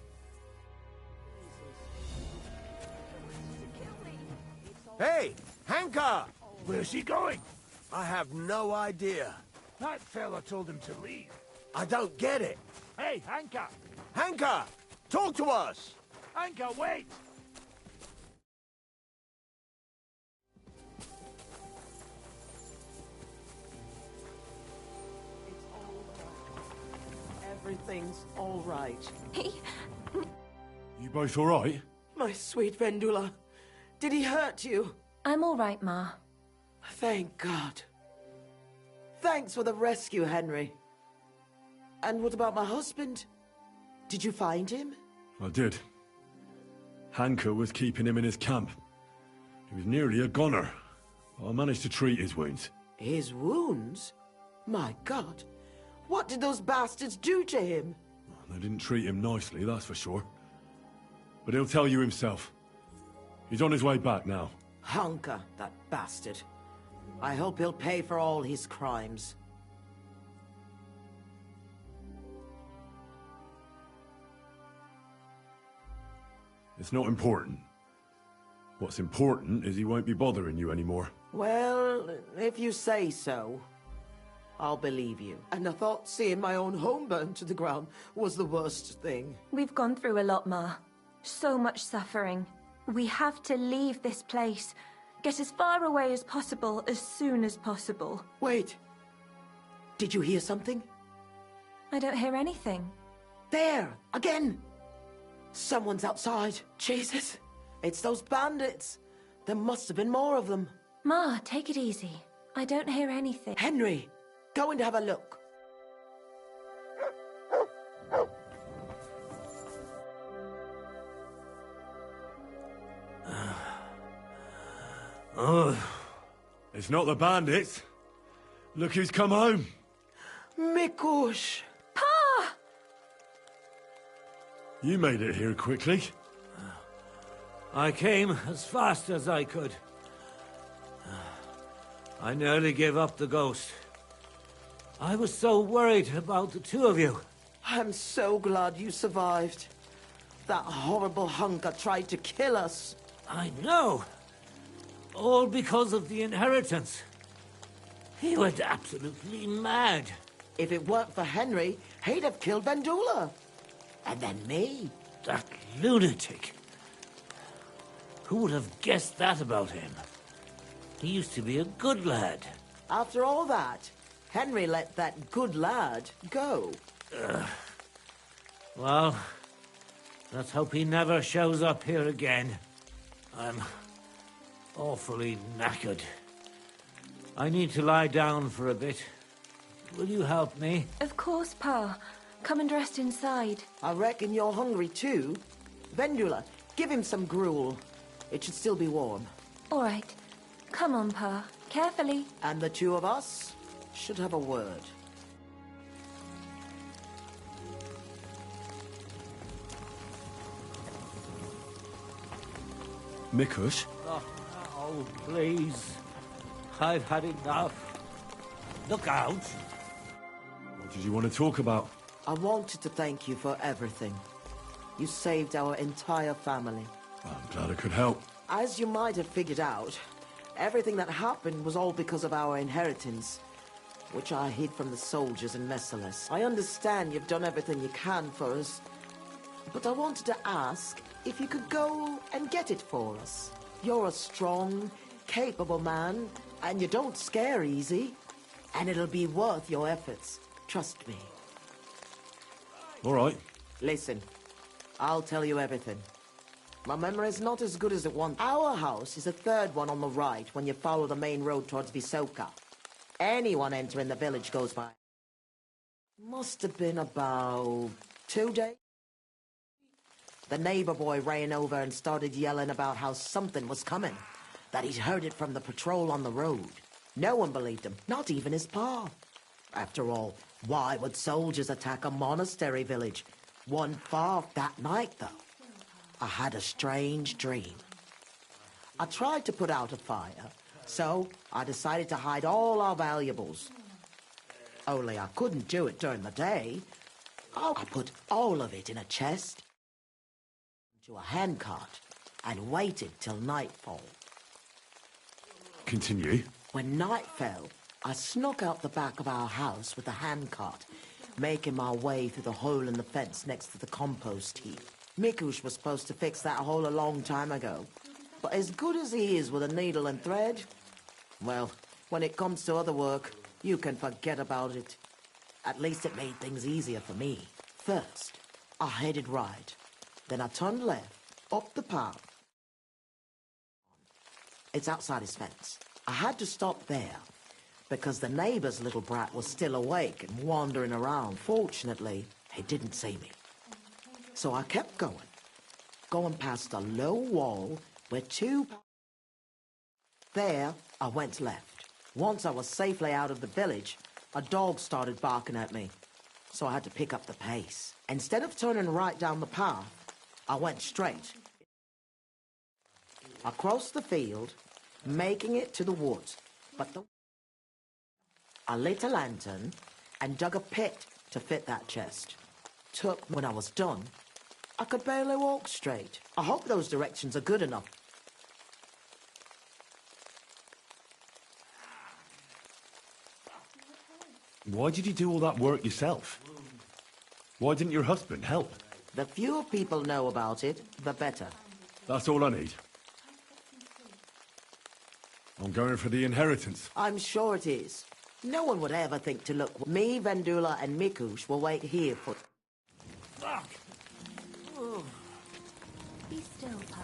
Hey, Hanka! Where's he going? I have no idea. That fella told him to leave. I don't get it. Hey, Hanka! Hanka! Talk to us! Hanka, wait! Everything's all right. You both all right? My sweet Vendula. Did he hurt you? I'm all right, Ma. Thank God. Thanks for the rescue, Henry. And what about my husband? Did you find him? I did. Hanka was keeping him in his camp. He was nearly a goner. I managed to treat his wounds. His wounds? My God. What did those bastards do to him? They didn't treat him nicely, that's for sure. But he'll tell you himself. He's on his way back now. Hanka, that bastard. I hope he'll pay for all his crimes. It's not important. What's important is he won't be bothering you anymore. Well, if you say so, I'll believe you. And I thought seeing my own home burned to the ground was the worst thing. We've gone through a lot, Ma. So much suffering. We have to leave this place. Get as far away as possible, as soon as possible. Wait. Did you hear something? I don't hear anything. There! Again! Someone's outside. Jesus. It's those bandits. There must have been more of them. Ma, take it easy. I don't hear anything. Henry, go and have a look. It's not the bandits. Look who's come home. Mikush! Pa! You made it here quickly. I came as fast as I could. I nearly gave up the ghost. I was so worried about the two of you. I'm so glad you survived. That horrible hunker tried to kill us. I know. All because of the inheritance. He went absolutely mad. If it weren't for Henry, he'd have killed Vendula. And then me. That lunatic. Who would have guessed that about him? He used to be a good lad. After all that, Henry let that good lad go. Well, let's hope he never shows up here again. I'm awfully knackered. I need to lie down for a bit. Will you help me? Of course, Pa. Come and rest inside. I reckon you're hungry too. Vendula, give him some gruel. It should still be warm. All right. Come on, Pa. Carefully. And the two of us should have a word. Mikush? Oh, please. I've had enough. Look out. What did you want to talk about? I wanted to thank you for everything. You saved our entire family. I'm glad I could help. As you might have figured out, everything that happened was all because of our inheritance, which I hid from the soldiers in Messalis. I understand you've done everything you can for us, but I wanted to ask if you could go and get it for us. You're a strong, capable man, and you don't scare easy, and it'll be worth your efforts. Trust me. All right. Listen, I'll tell you everything. My memory's not as good as it once. Our house is the third one on the right when you follow the main road towards Visoka. Anyone entering the village goes by. Must have been about 2 days. The neighbor boy ran over and started yelling about how something was coming, that he'd heard it from the patrol on the road. No one believed him, not even his pa. After all, why would soldiers attack a monastery village? One far that night, though. I had a strange dream. I tried to put out a fire, so I decided to hide all our valuables. Only I couldn't do it during the day. I put all of it in a chest, to a handcart, and waited till nightfall. Continue. When night fell, I snuck out the back of our house with a handcart, making my way through the hole in the fence next to the compost heap. Mikush was supposed to fix that hole a long time ago, but as good as he is with a needle and thread, well, when it comes to other work, you can forget about it. At least it made things easier for me. First, I headed right. Then I turned left, up the path. It's outside his fence. I had to stop there, because the neighbor's little brat was still awake and wandering around. Fortunately, he didn't see me. So I kept going past a low wall where two... There, I went left. Once I was safely out of the village, a dog started barking at me, so I had to pick up the pace. Instead of turning right down the path, I went straight. I crossed the field, making it to the woods, I lit a lantern and dug a pit to fit that chest. When I was done, I could barely walk straight. I hope those directions are good enough. Why did you do all that work yourself? Why didn't your husband help? The fewer people know about it, the better. That's all I need. I'm going for the inheritance. I'm sure it is. No one would ever think to look. Me, Vendula, and Mikush will wait here for... Fuck! Be still, Pa.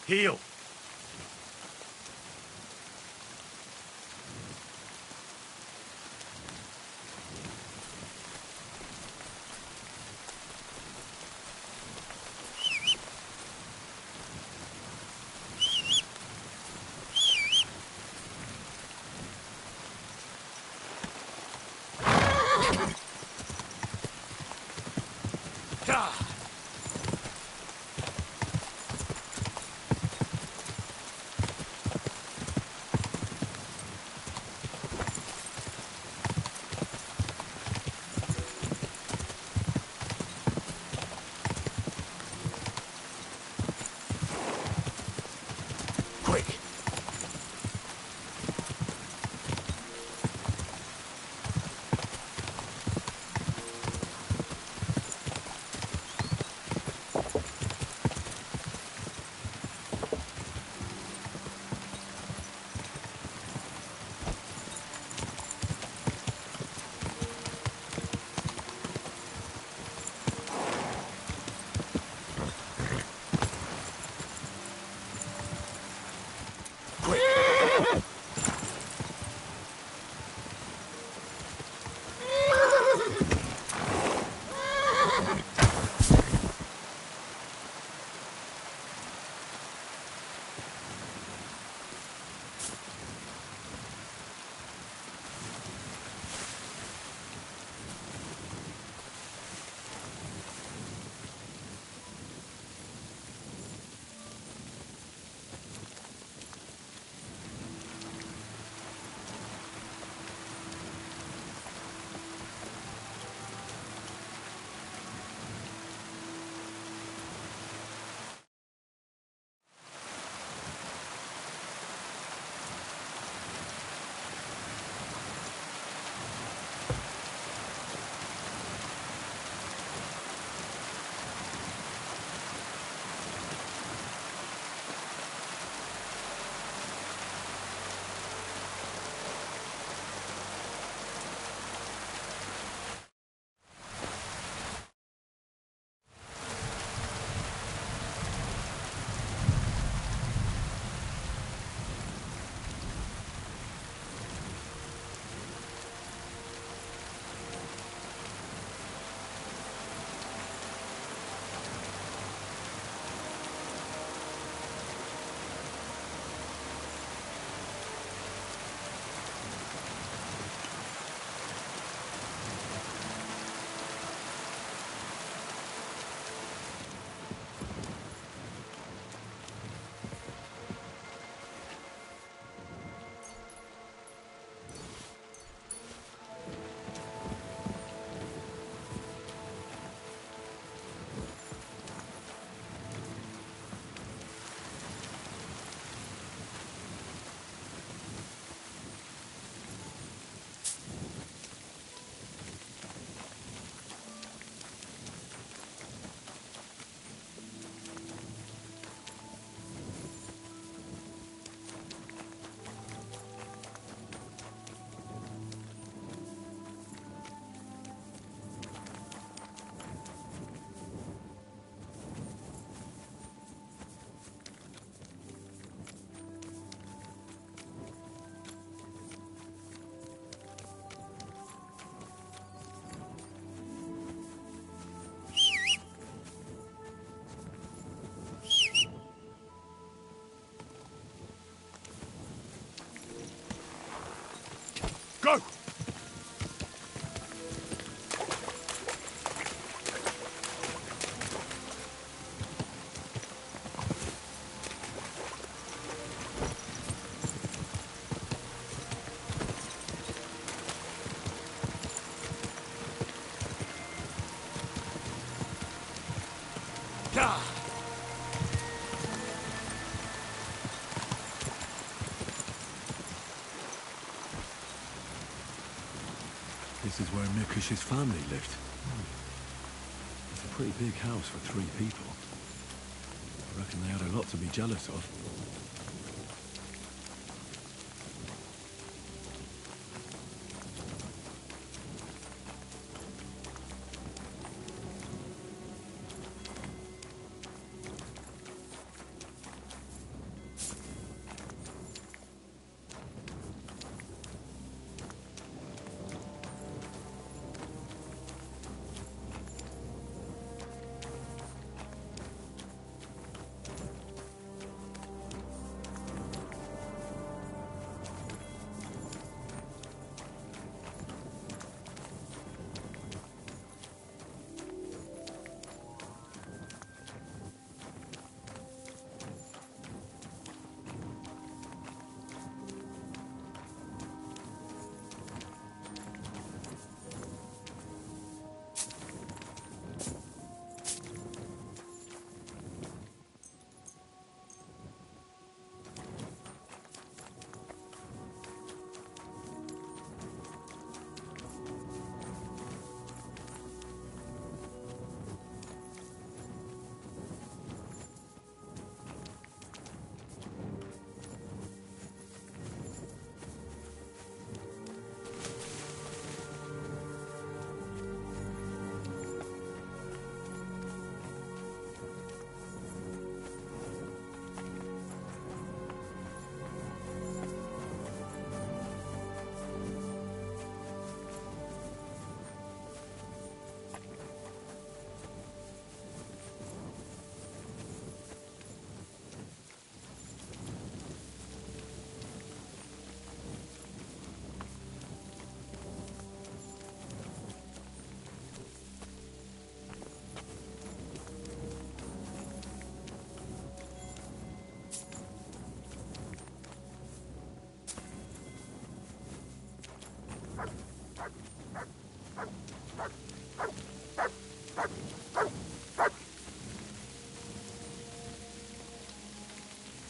Heal! Go! This is where Mikush's family lived. It's a pretty big house for 3 people. I reckon they had a lot to be jealous of.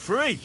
Free!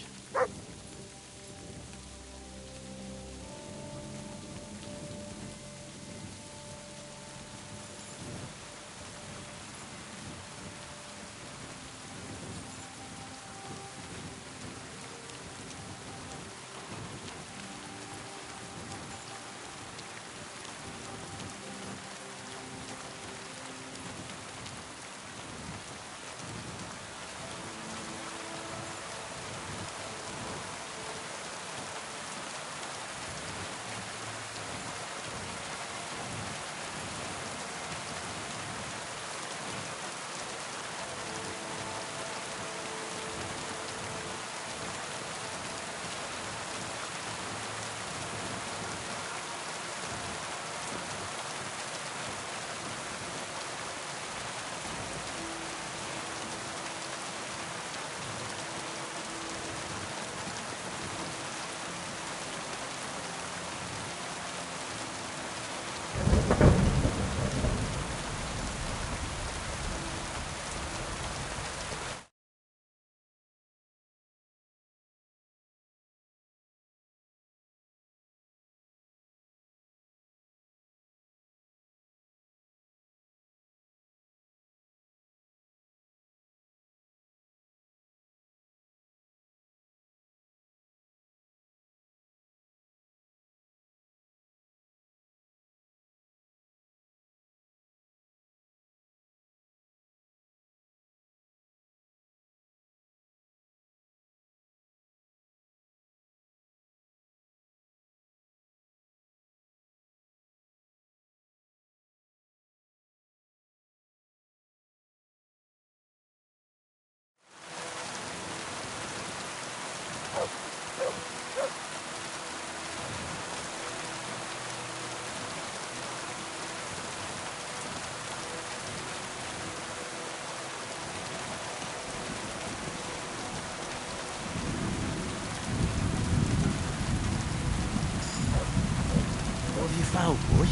foul, boy.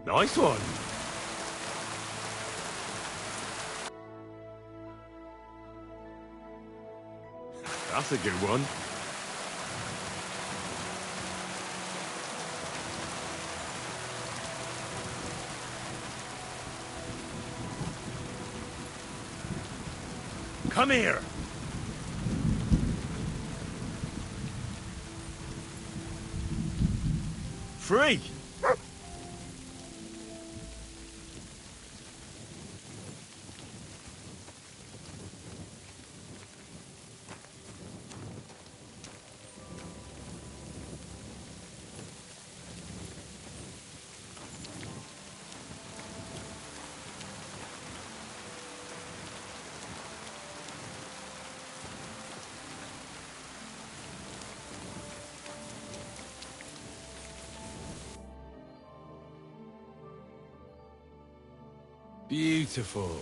Nice one. That's a good one. Come here. Free. Beautiful.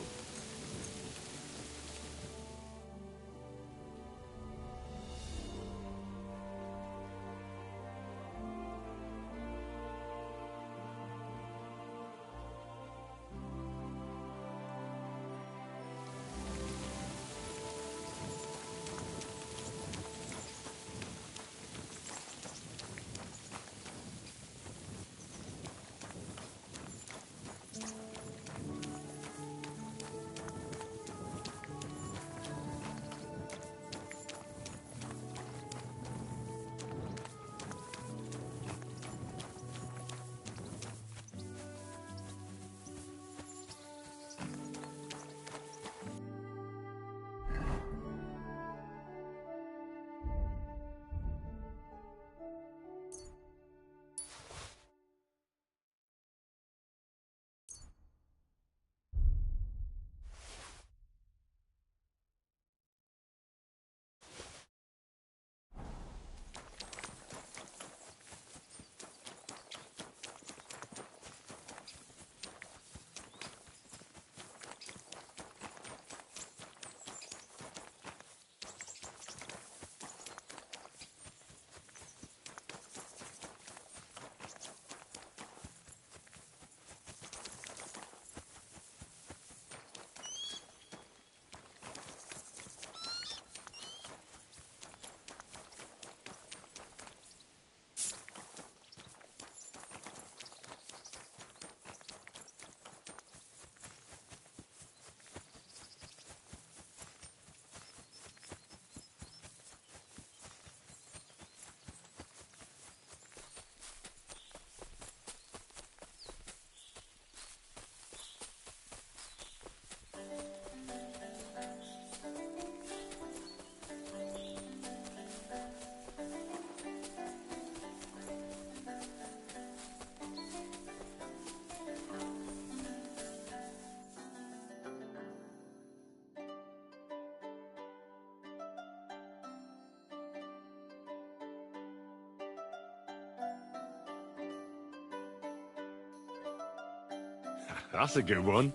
That's a good one.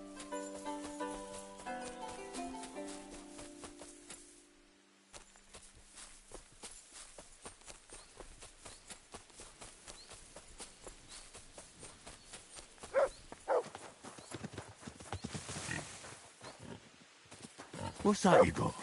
What's that you got?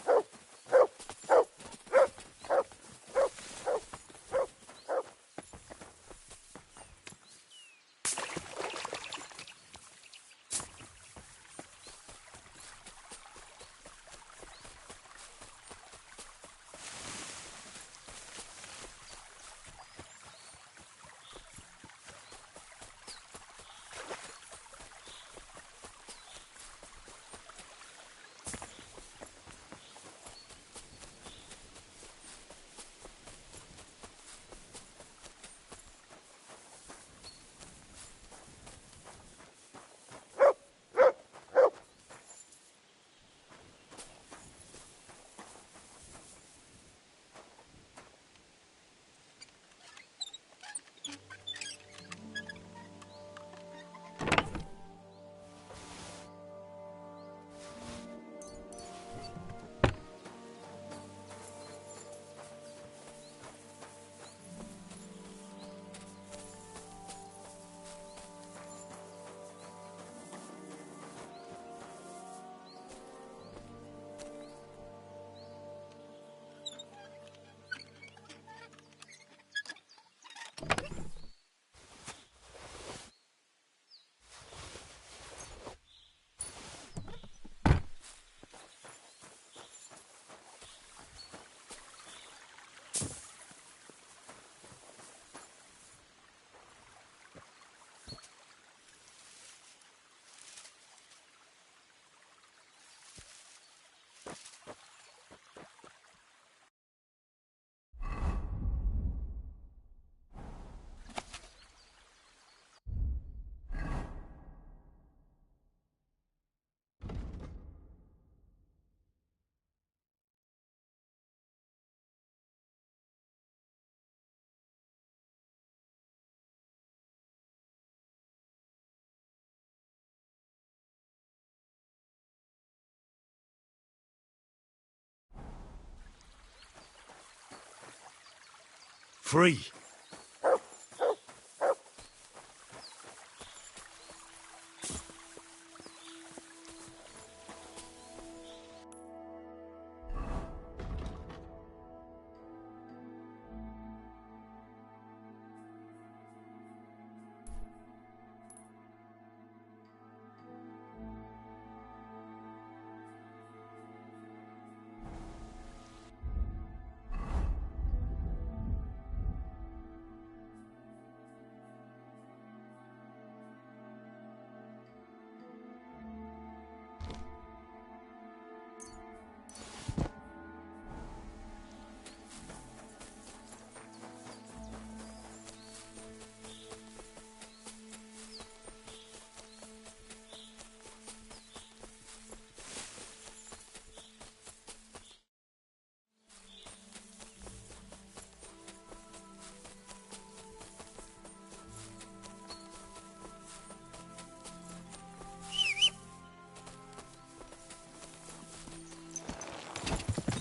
Free.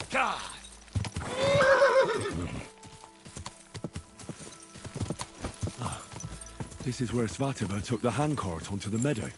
God! This is where Svatova took the handcart onto the meadow.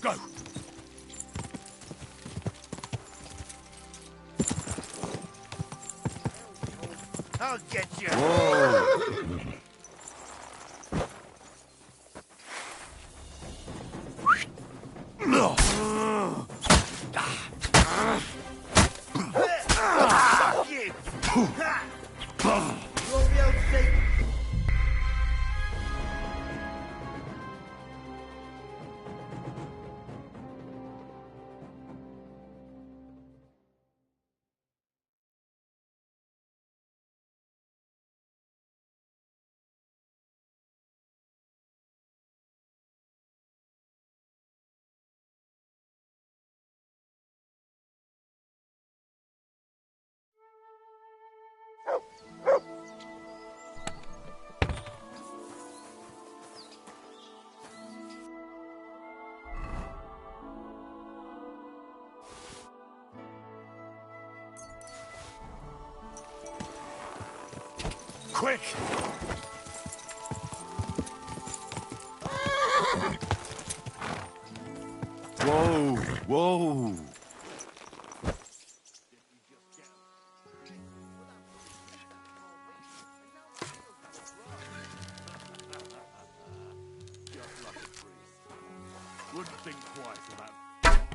Go! I'll get you. Quick! Whoa! Wouldn't think twice about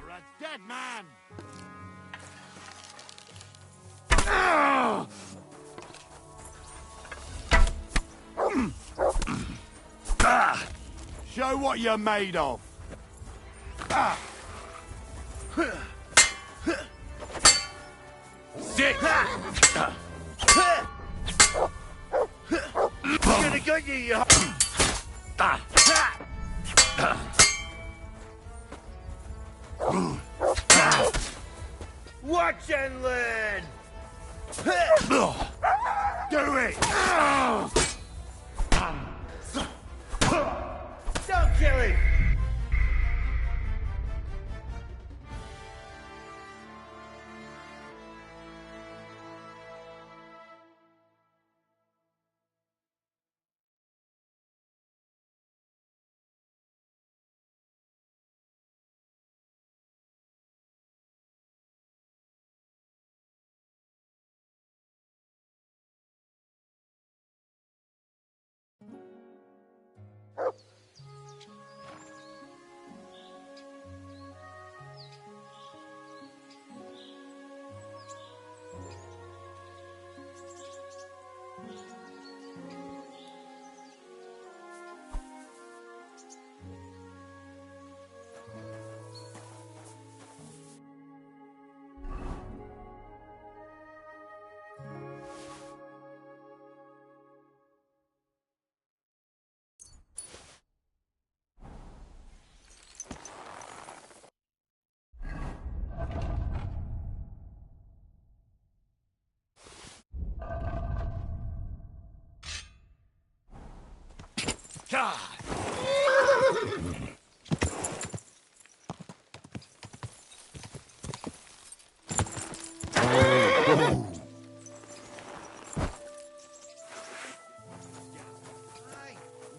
or a dead man! Show what you're made of! Sit! Gonna get you, you... Watch and learn! Do it! Don't kill him!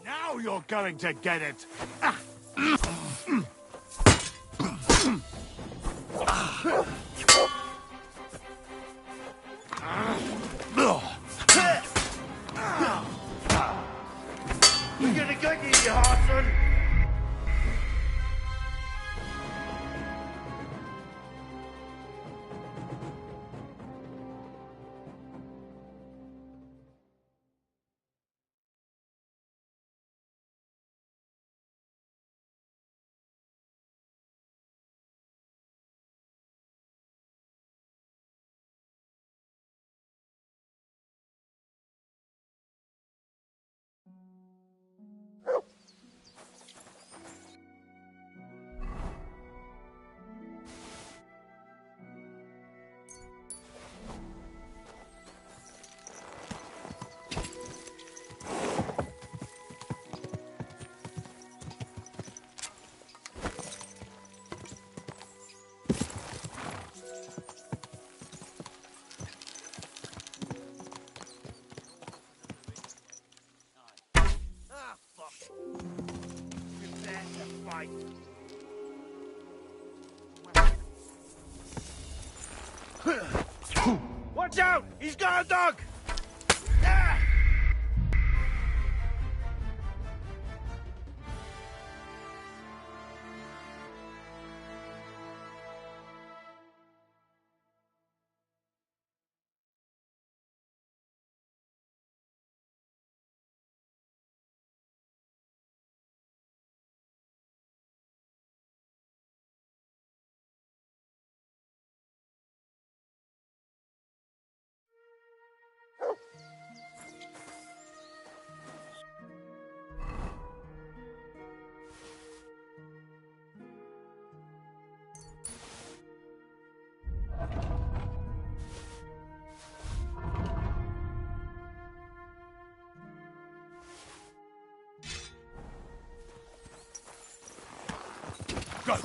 Now you're going to get it! We're gonna get you, you horseman! Watch out! He's got a dog! Go!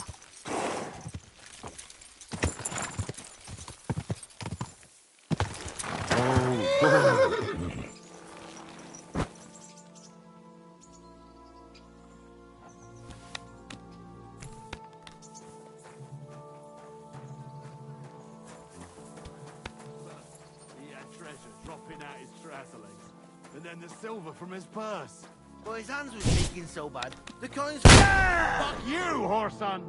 his trouser legs. And then the silver from his purse. But his hands were shaking so bad, the coins... Ah! Fuck you, whoreson!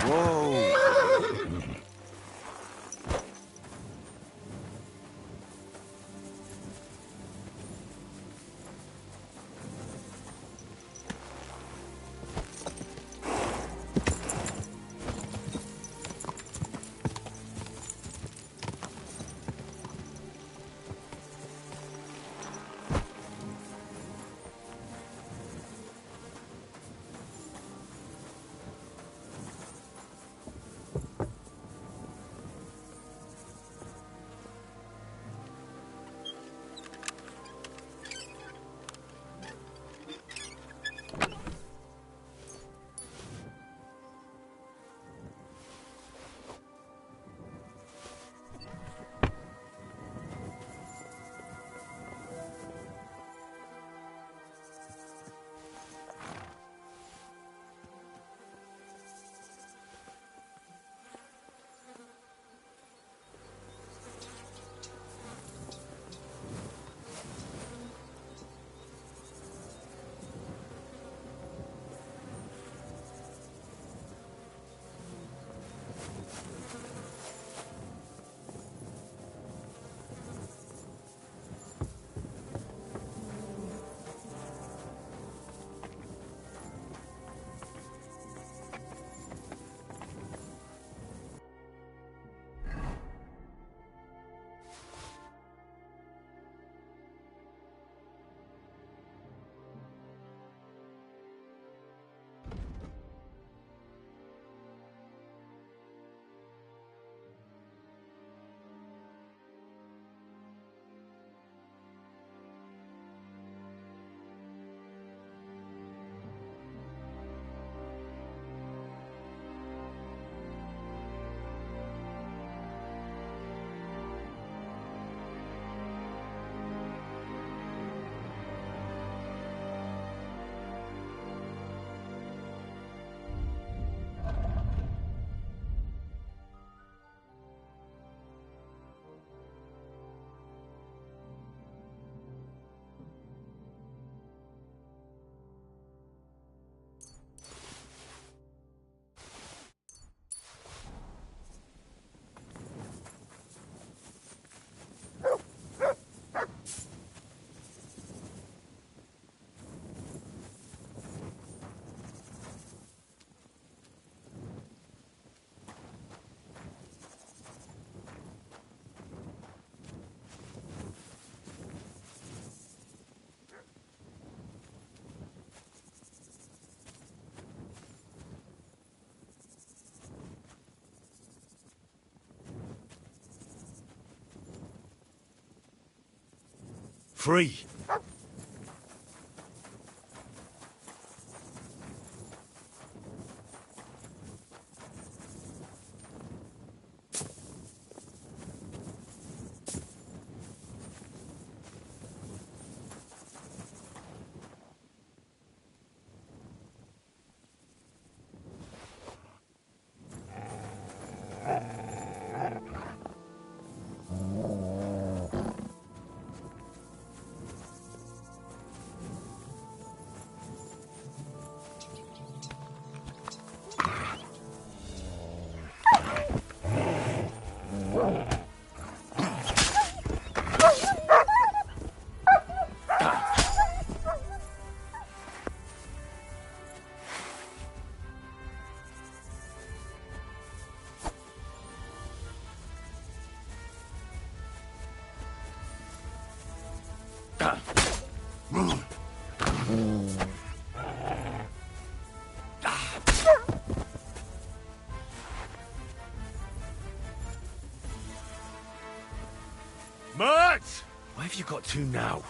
Whoa! Free! Mert! Why have you got to now?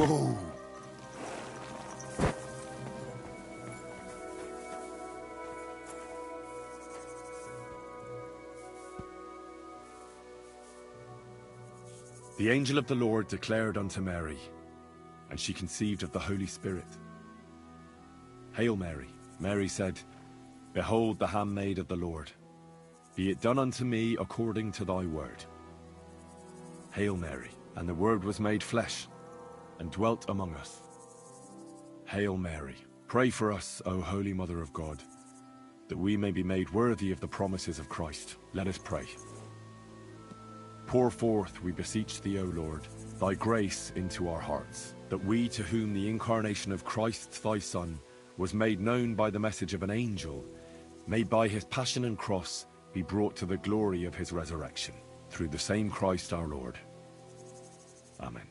Whoa. The angel of the Lord declared unto Mary, and she conceived of the Holy Spirit. Hail Mary. Mary said, Behold the handmaid of the Lord. Be it done unto me according to thy word. Hail Mary. And the Word was made flesh, and dwelt among us. Hail Mary. Pray for us, O Holy Mother of God, that we may be made worthy of the promises of Christ. Let us pray. Pour forth, we beseech thee, O Lord, thy grace into our hearts, that we, to whom the incarnation of Christ thy Son was made known by the message of an angel, may by his passion and cross be brought to the glory of his resurrection, through the same Christ our Lord. Amen.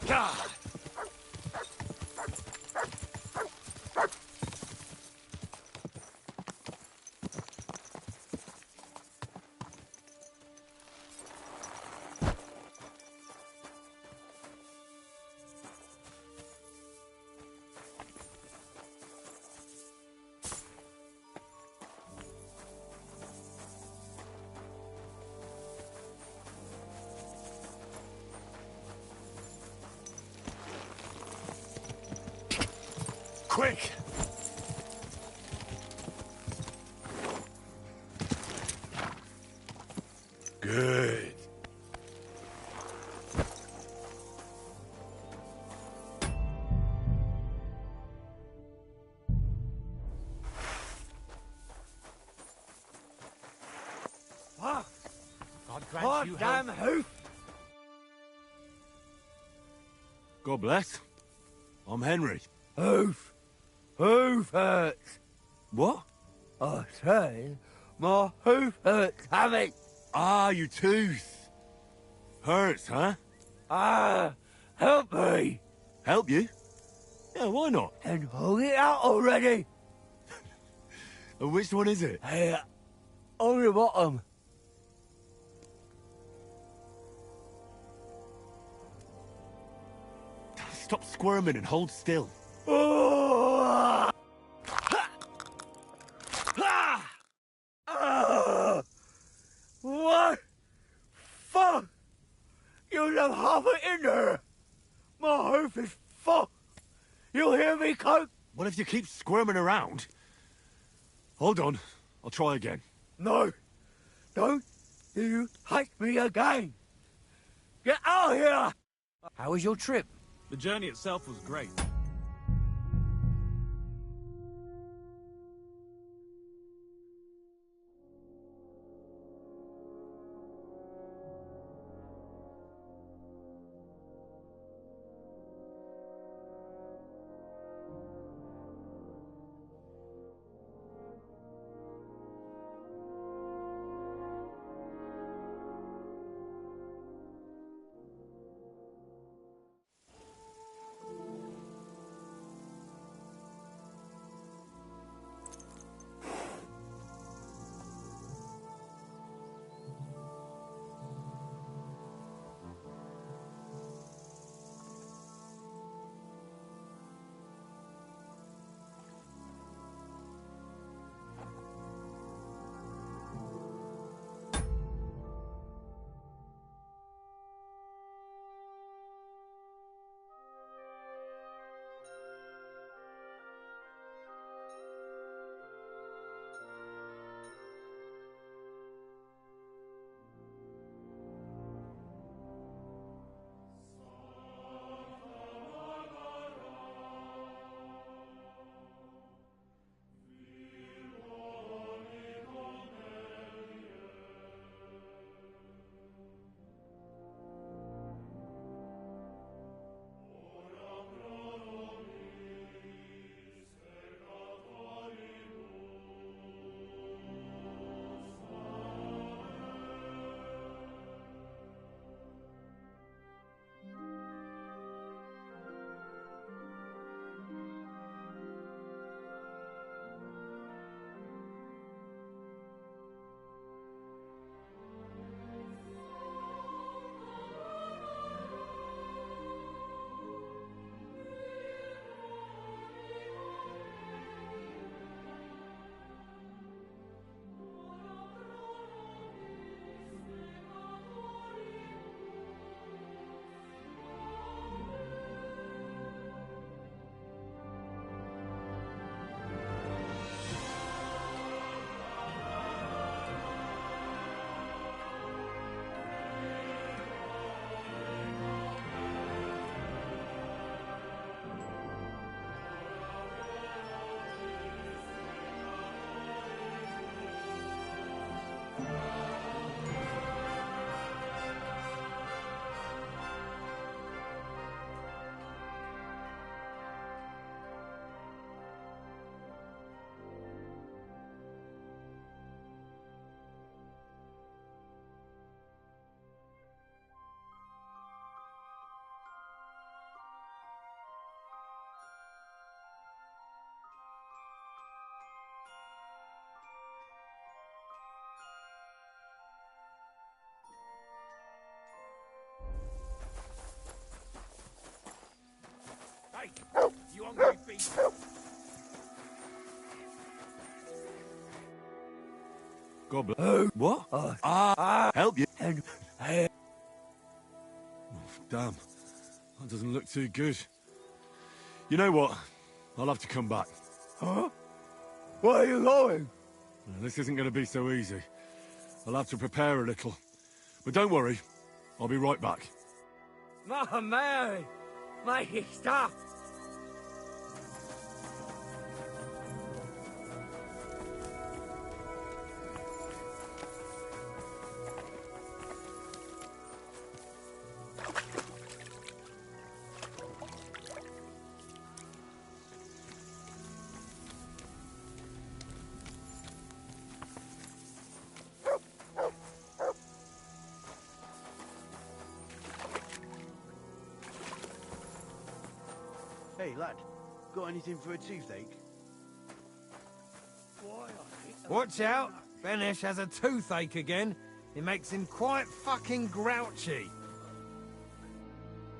God! Quick! Good. Ah! God grant you damn health. hoof! God bless. I'm Henry. Hoof hurts. What? I say, my hoof hurts, have it. Ah, your tooth. Hurts, huh? Ah, help me. Help you? Yeah, why not? And hold it out already. And which one is it? Here, on the bottom. Stop squirming and hold still. Oh! What? Fuck! You have half it in there. My hoof is fucked. You hear me, Coke? What if you keep squirming around? Hold on. I'll try again. No. Don't you hate me again. Get out of here! How was your trip? The journey itself was great. hungry beast. God bless. What? Help you? Oh, damn. That doesn't look too good. You know what? I'll have to come back. Huh? Where are you going? This isn't going to be so easy. I'll have to prepare a little. But don't worry. I'll be right back. Mother Mary! Mikey, stop! Hey, lad. Got anything for a toothache? Watch out! Benish has a toothache again. It makes him quite fucking grouchy.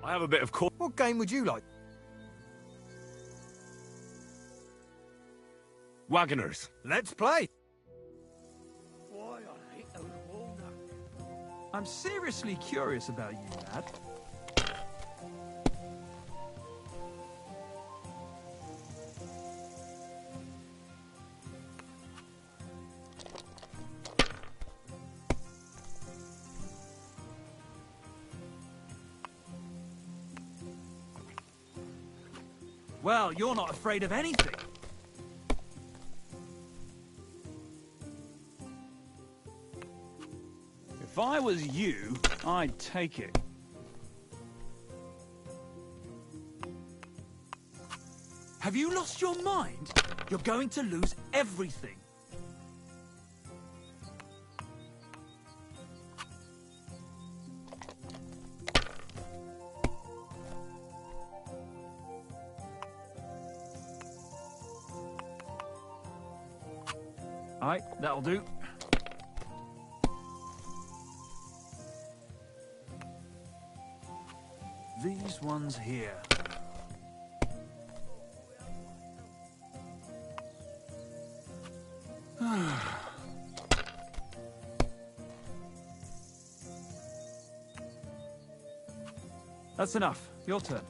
I have a bit of call. What game would you like? Wagoners. Let's play! I'm seriously curious about you, lad. Well, you're not afraid of anything. If I was you, I'd take it. Have you lost your mind? You're going to lose everything. Aye, that'll do. These ones here. That's enough. Your turn.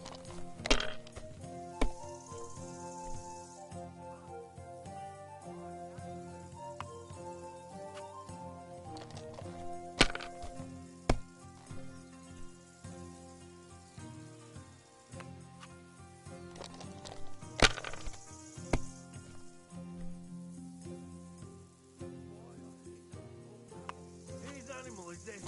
Whose animal is this?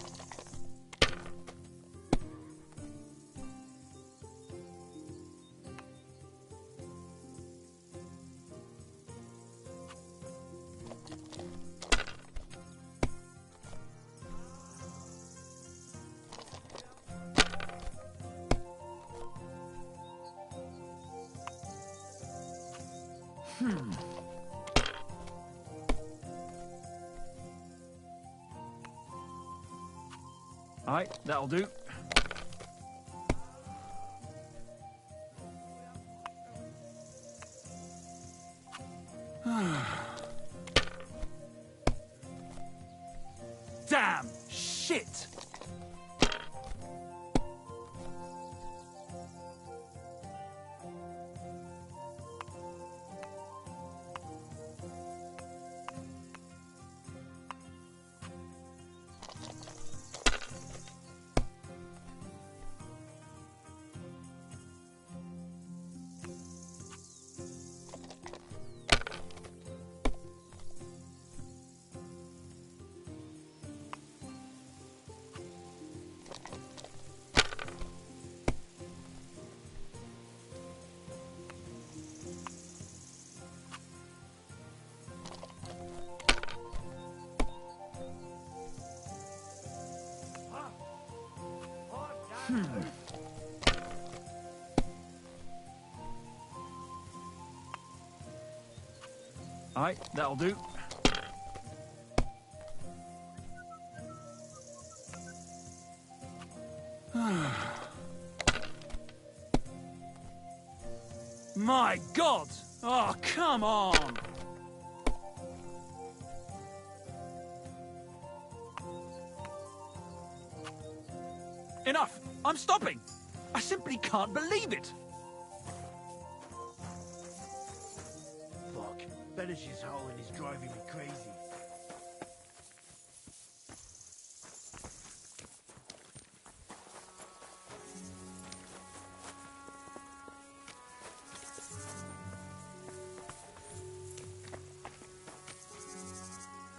Aye, that'll do. Damn! Shit! Aye, that'll do. My God! Oh, come on! Enough! I'm stopping! I simply can't believe it! Fuck. Benish's howling is driving me crazy.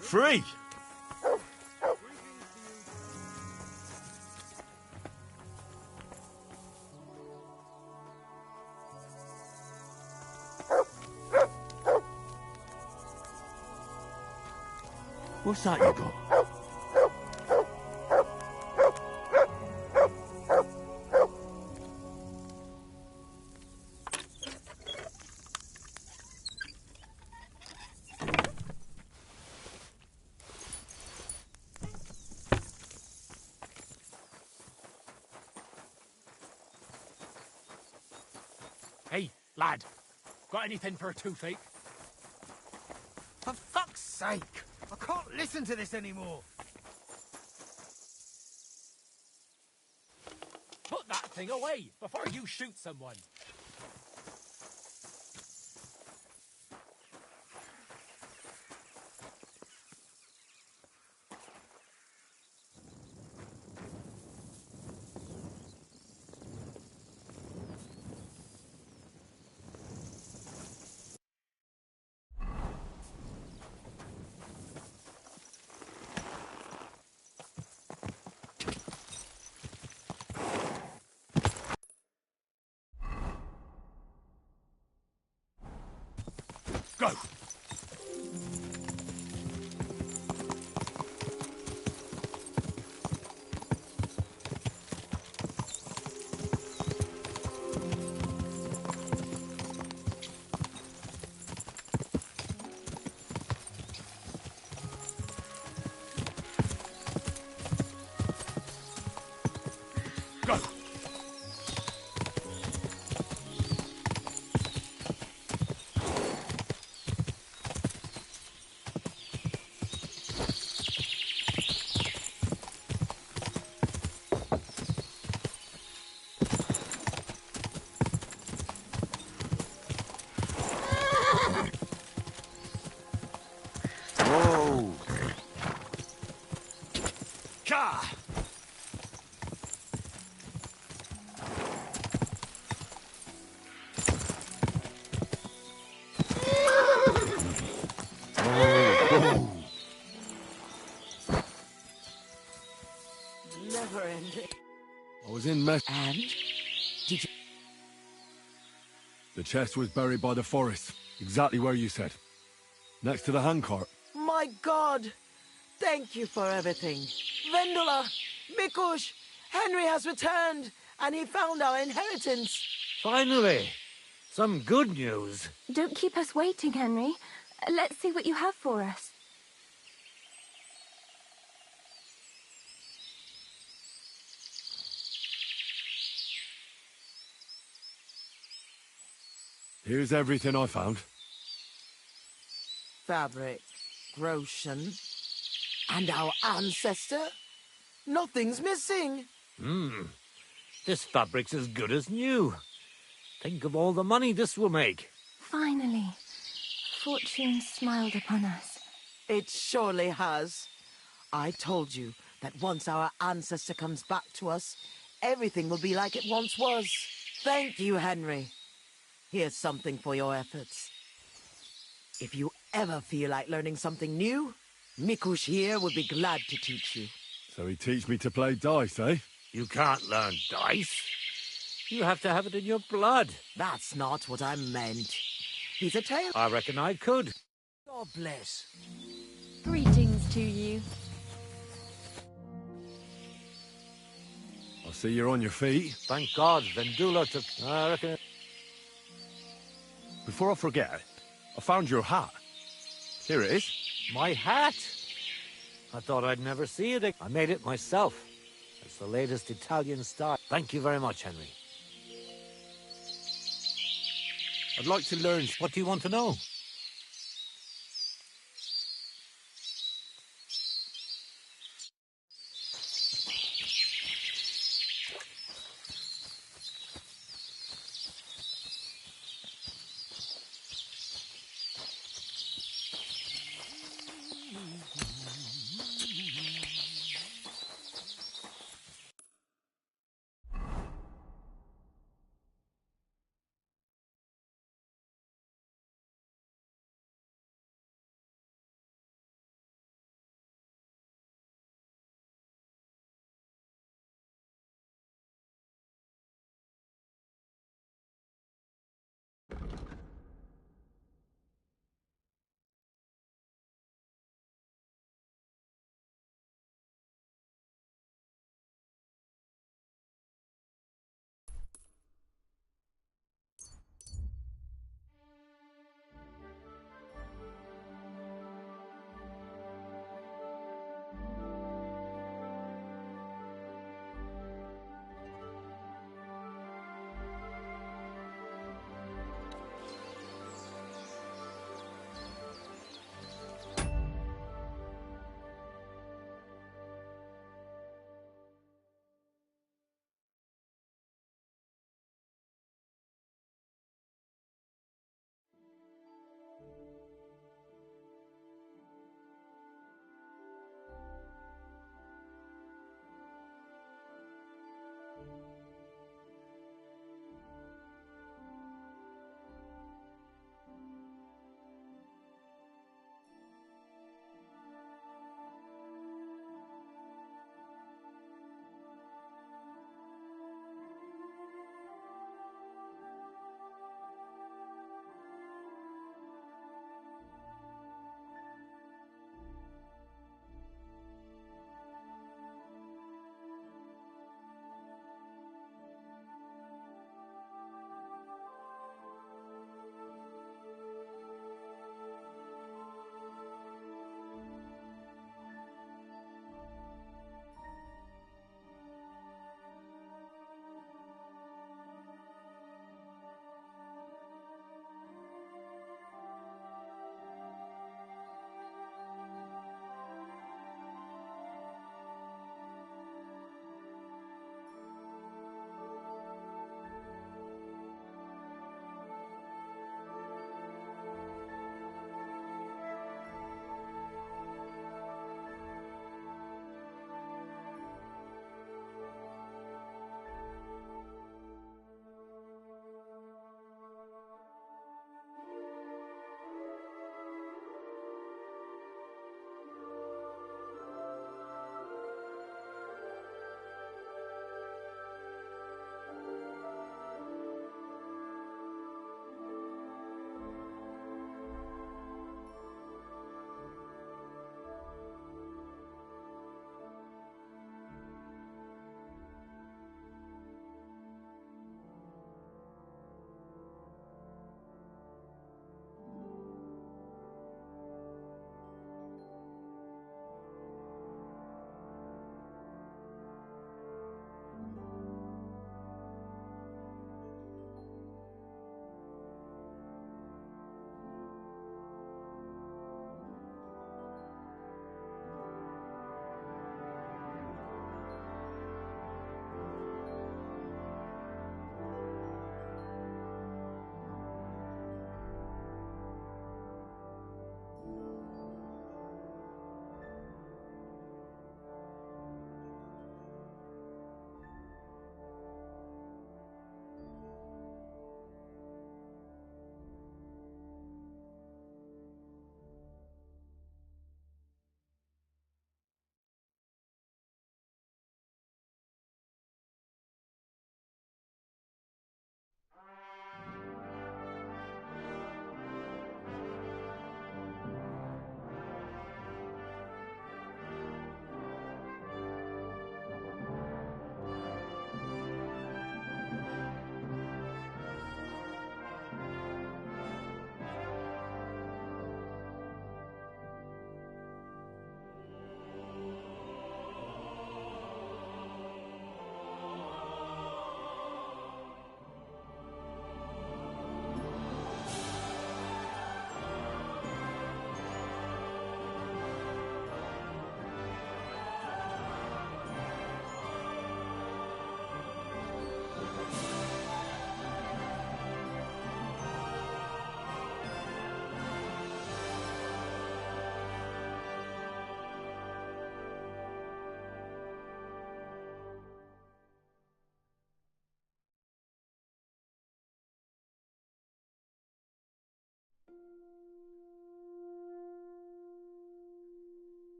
Free! What's that you got? Hey, lad. Got anything for a toothache? For fuck's sake! I can't listen to this anymore! Put that thing away before you shoot someone. Go! Go! Whoa! Ka! Never ending. I was in mess. And? Did you... The chest was buried by the forest, exactly where you said. Next to the handcart. My God! Thank you for everything. Vendela! Mikush! Henry has returned, and he found our inheritance. Finally! Some good news. Don't keep us waiting, Henry. Let's see what you have for us. Here's everything I found. Fabric, Roshan, and our ancestor. Nothing's missing. This fabric's as good as new. Think of all the money this will make. Finally, fortune smiled upon us. It surely has. I told you that once our ancestor comes back to us, everything will be like it once was. Thank you, Henry. Here's something for your efforts. If you ever feel like learning something new, Mikush here would be glad to teach you. So he teach me to play dice, eh? You can't learn dice. You have to have it in your blood. That's not what I meant. He's a tailor. I reckon I could. God bless. Greetings to you. I see you're on your feet. Thank God, Vendula took... I reckon... Before I forget, I found your hat. Here it is. My hat? I thought I'd never see it again. I made it myself. It's the latest Italian style. Thank you very much, Henry. I'd like to learn. What do you want to know?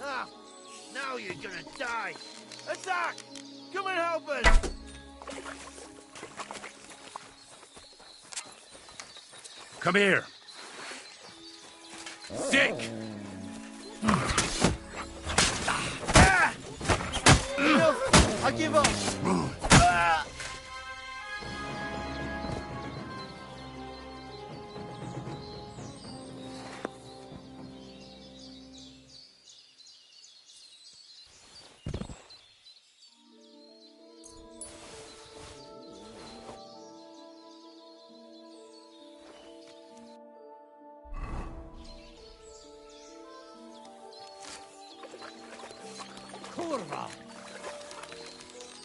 Ah! Now you're gonna die! Attack! Come and help us! Come here. Stick! Enough! I give up! Ah! Kurva!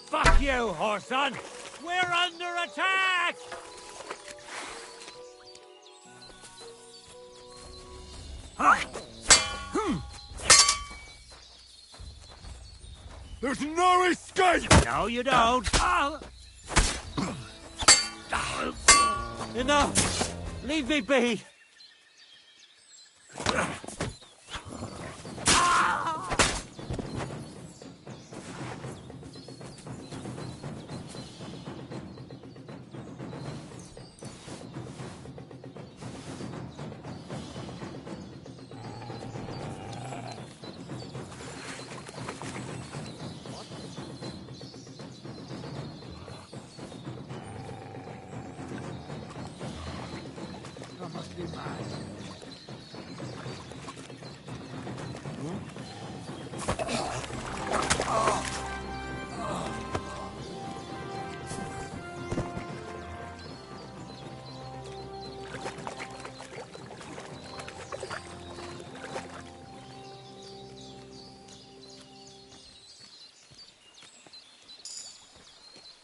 Fuck you, Horson! We're under attack! There's no escape! No, you don't. Enough! Leave me be! I must be mad.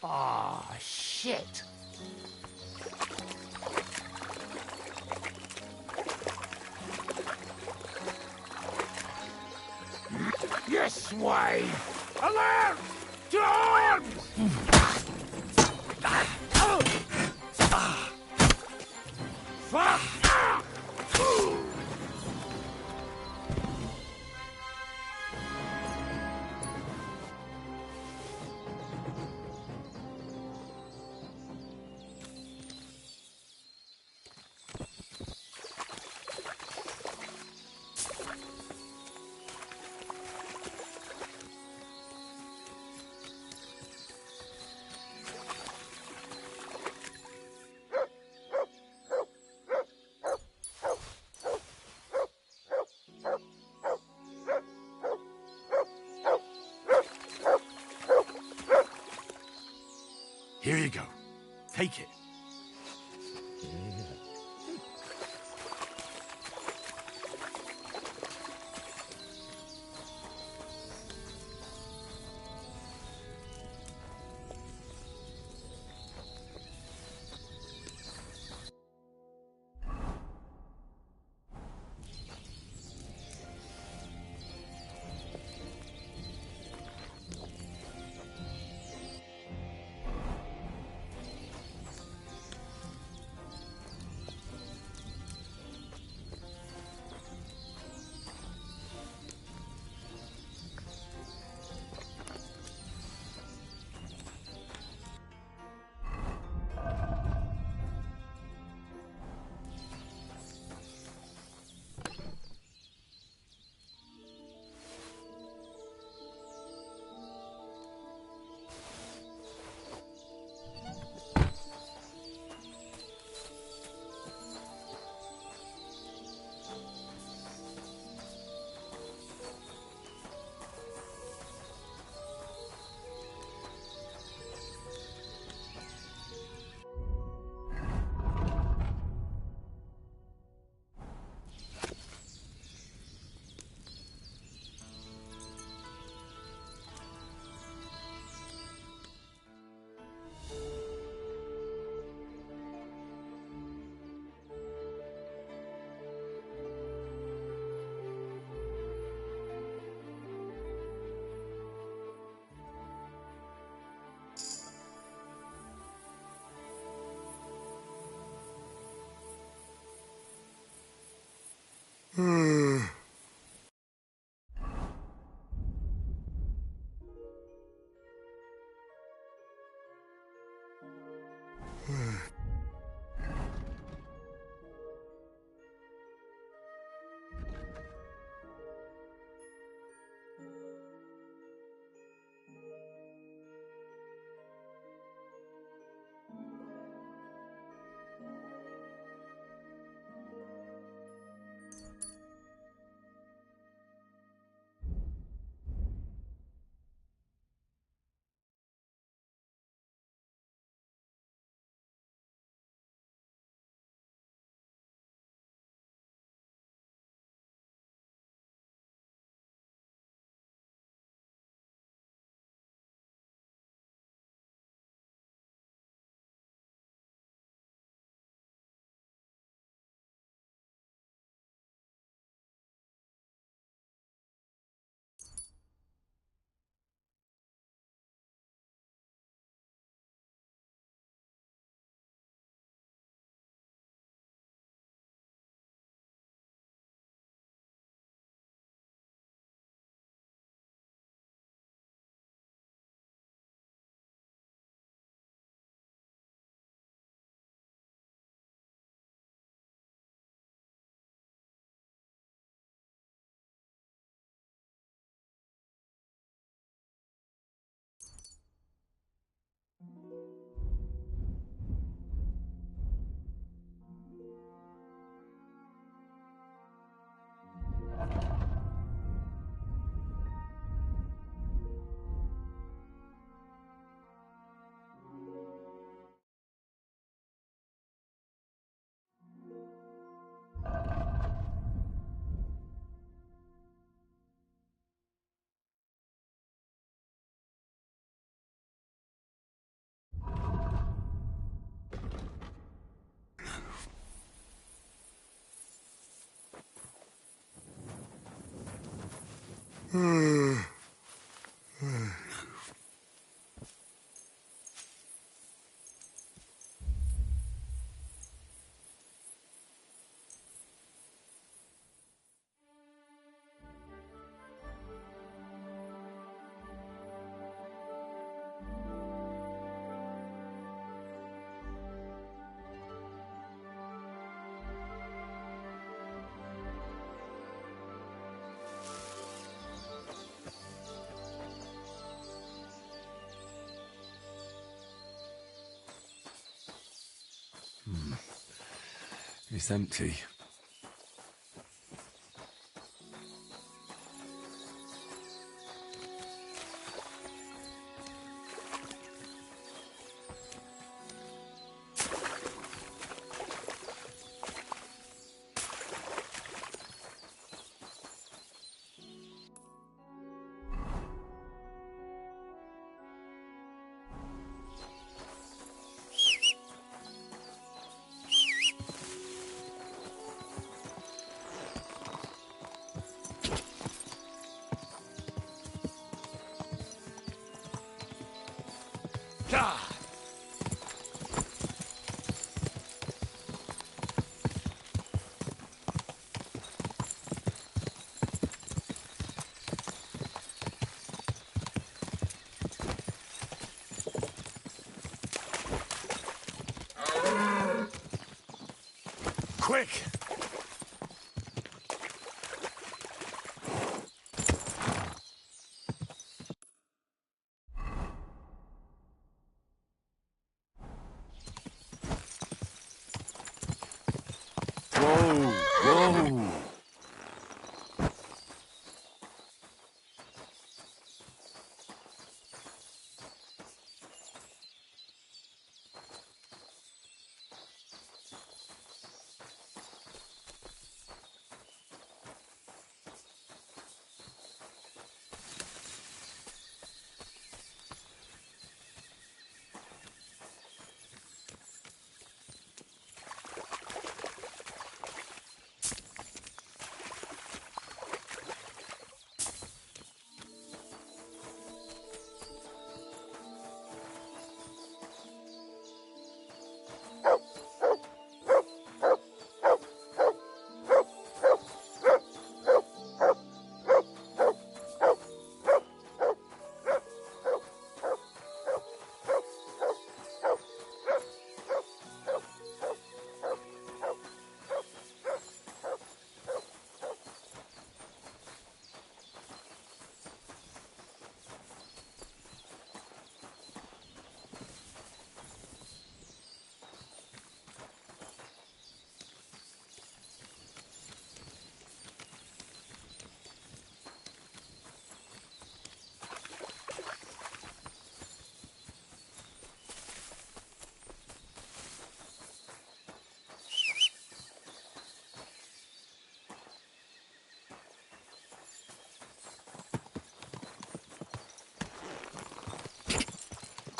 Ah, shit. Yes, swine! Alert! To arms! Fuck! Here you go. Take it. It's empty. Quick! Whoa! Whoa!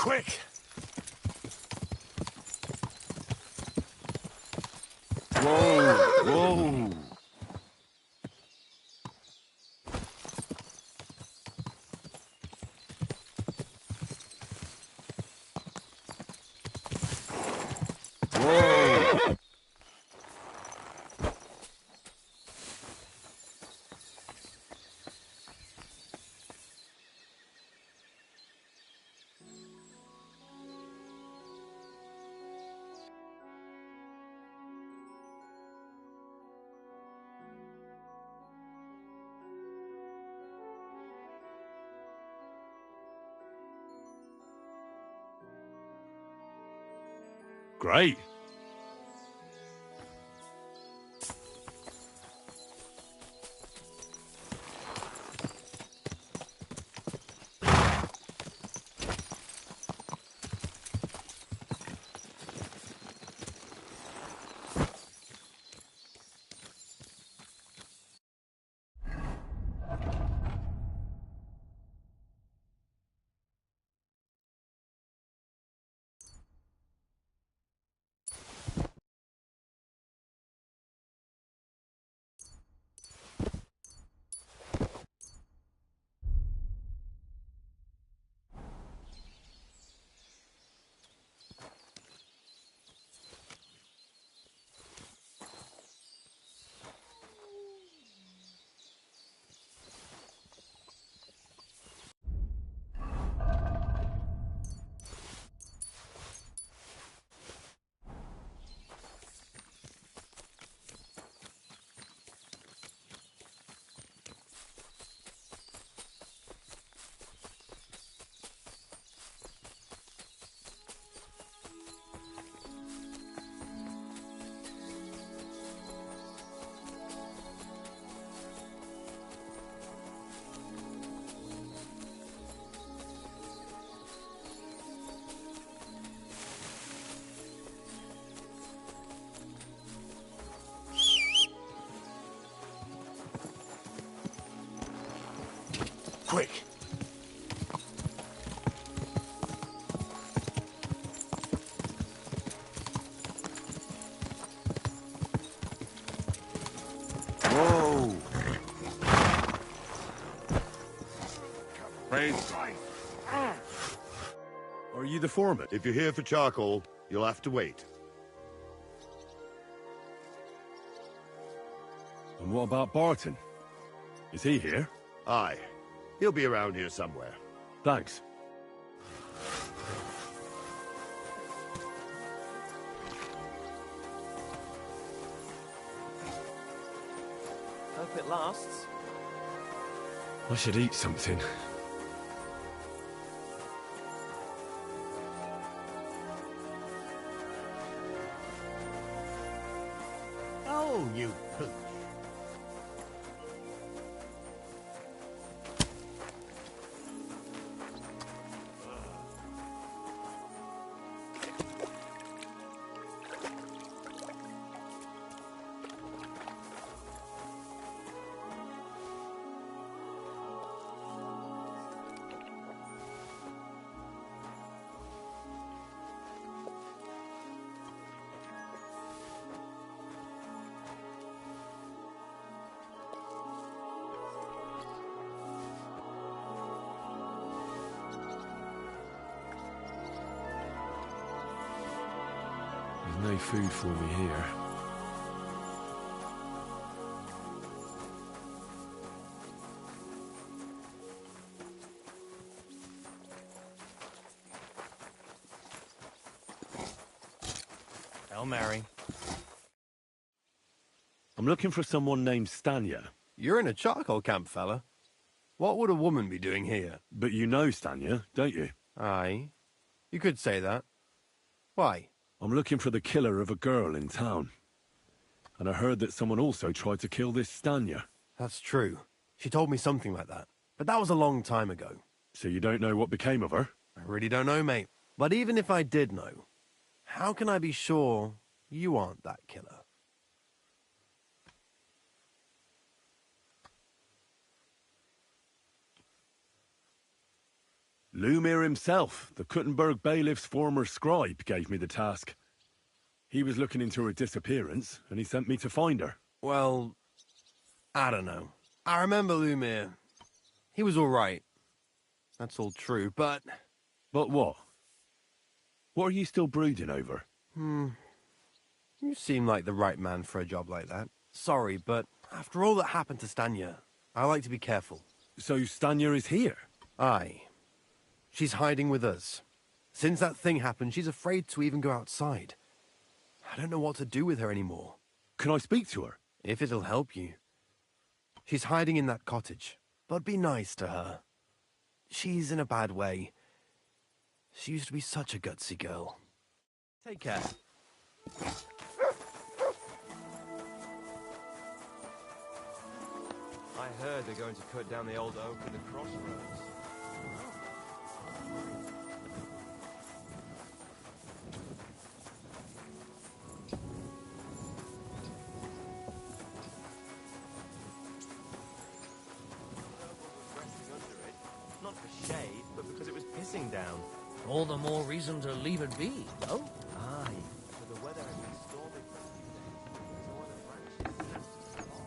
Quick! Whoa! Whoa! Whoa! Great. Quick! Whoa! Praise. Are you the foreman? If you're here for charcoal, you'll have to wait. And what about Barton? Is he here? Aye. He'll be around here somewhere. Thanks. Hope it lasts. I should eat something. Oh, you pooch. There's no food for me here. Hail Mary. I'm looking for someone named Stanya. You're in a charcoal camp, fella. What would a woman be doing here? But you know Stanya, don't you? Aye. You could say that. Why? I'm looking for the killer of a girl in town. And I heard that someone also tried to kill this Stanya. That's true. She told me something like that. But that was a long time ago. So you don't know what became of her? I really don't know, mate. But even if I did know, how can I be sure you aren't that killer? Lumir himself, the Kuttenberg bailiff's former scribe, gave me the task. He was looking into her disappearance, and he sent me to find her. Well, I don't know. I remember Lumir. He was all right. That's all true, but... But what? What are you still brooding over? You seem like the right man for a job like that. Sorry, but after all that happened to Stanya, I like to be careful. So Stanya is here? Aye. She's hiding with us. Since that thing happened, she's afraid to even go outside. I don't know what to do with her anymore. Can I speak to her? If it'll help you. She's hiding in that cottage, but be nice to her. She's in a bad way. She used to be such a gutsy girl. Take care. I heard they're going to cut down the old oak at the crossroads. Not for shade, but because it was pissing down. All the more reason to leave it be, no? Aye, but the weather has been stormy for a few days. So all the branches have to fall.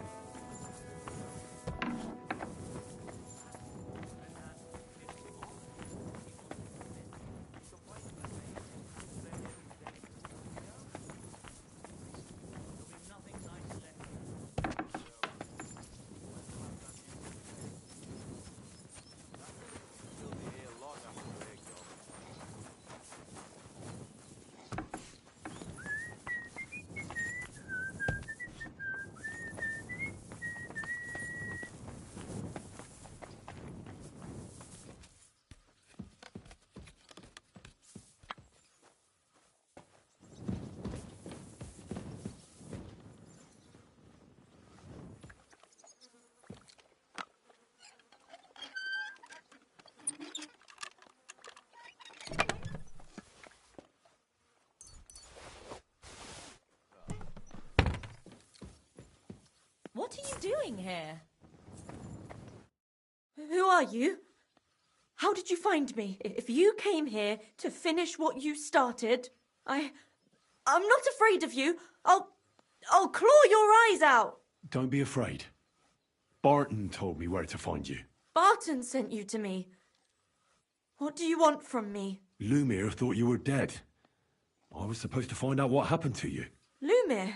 What are you doing here? Who are you? How did you find me? If you came here to finish what you started, I'm not afraid of you. I'll claw your eyes out. Don't be afraid. Barton told me where to find you. Barton sent you to me. What do you want from me? Lumir thought you were dead. I was supposed to find out what happened to you. Lumir?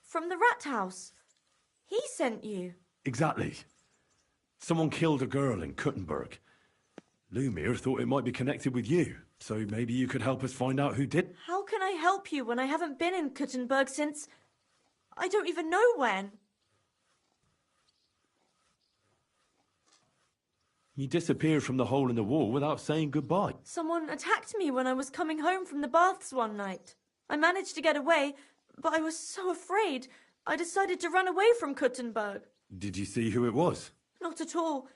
From the rat house. He sent you. Exactly. Someone killed a girl in Kuttenberg. Lumir thought it might be connected with you, so maybe you could help us find out who did. How can I help you when I haven't been in Kuttenberg since... I don't even know when. You disappeared from the hole in the wall without saying goodbye. Someone attacked me when I was coming home from the baths one night. I managed to get away, but I was so afraid... I decided to run away from Kuttenberg. Did you see who it was? Not at all.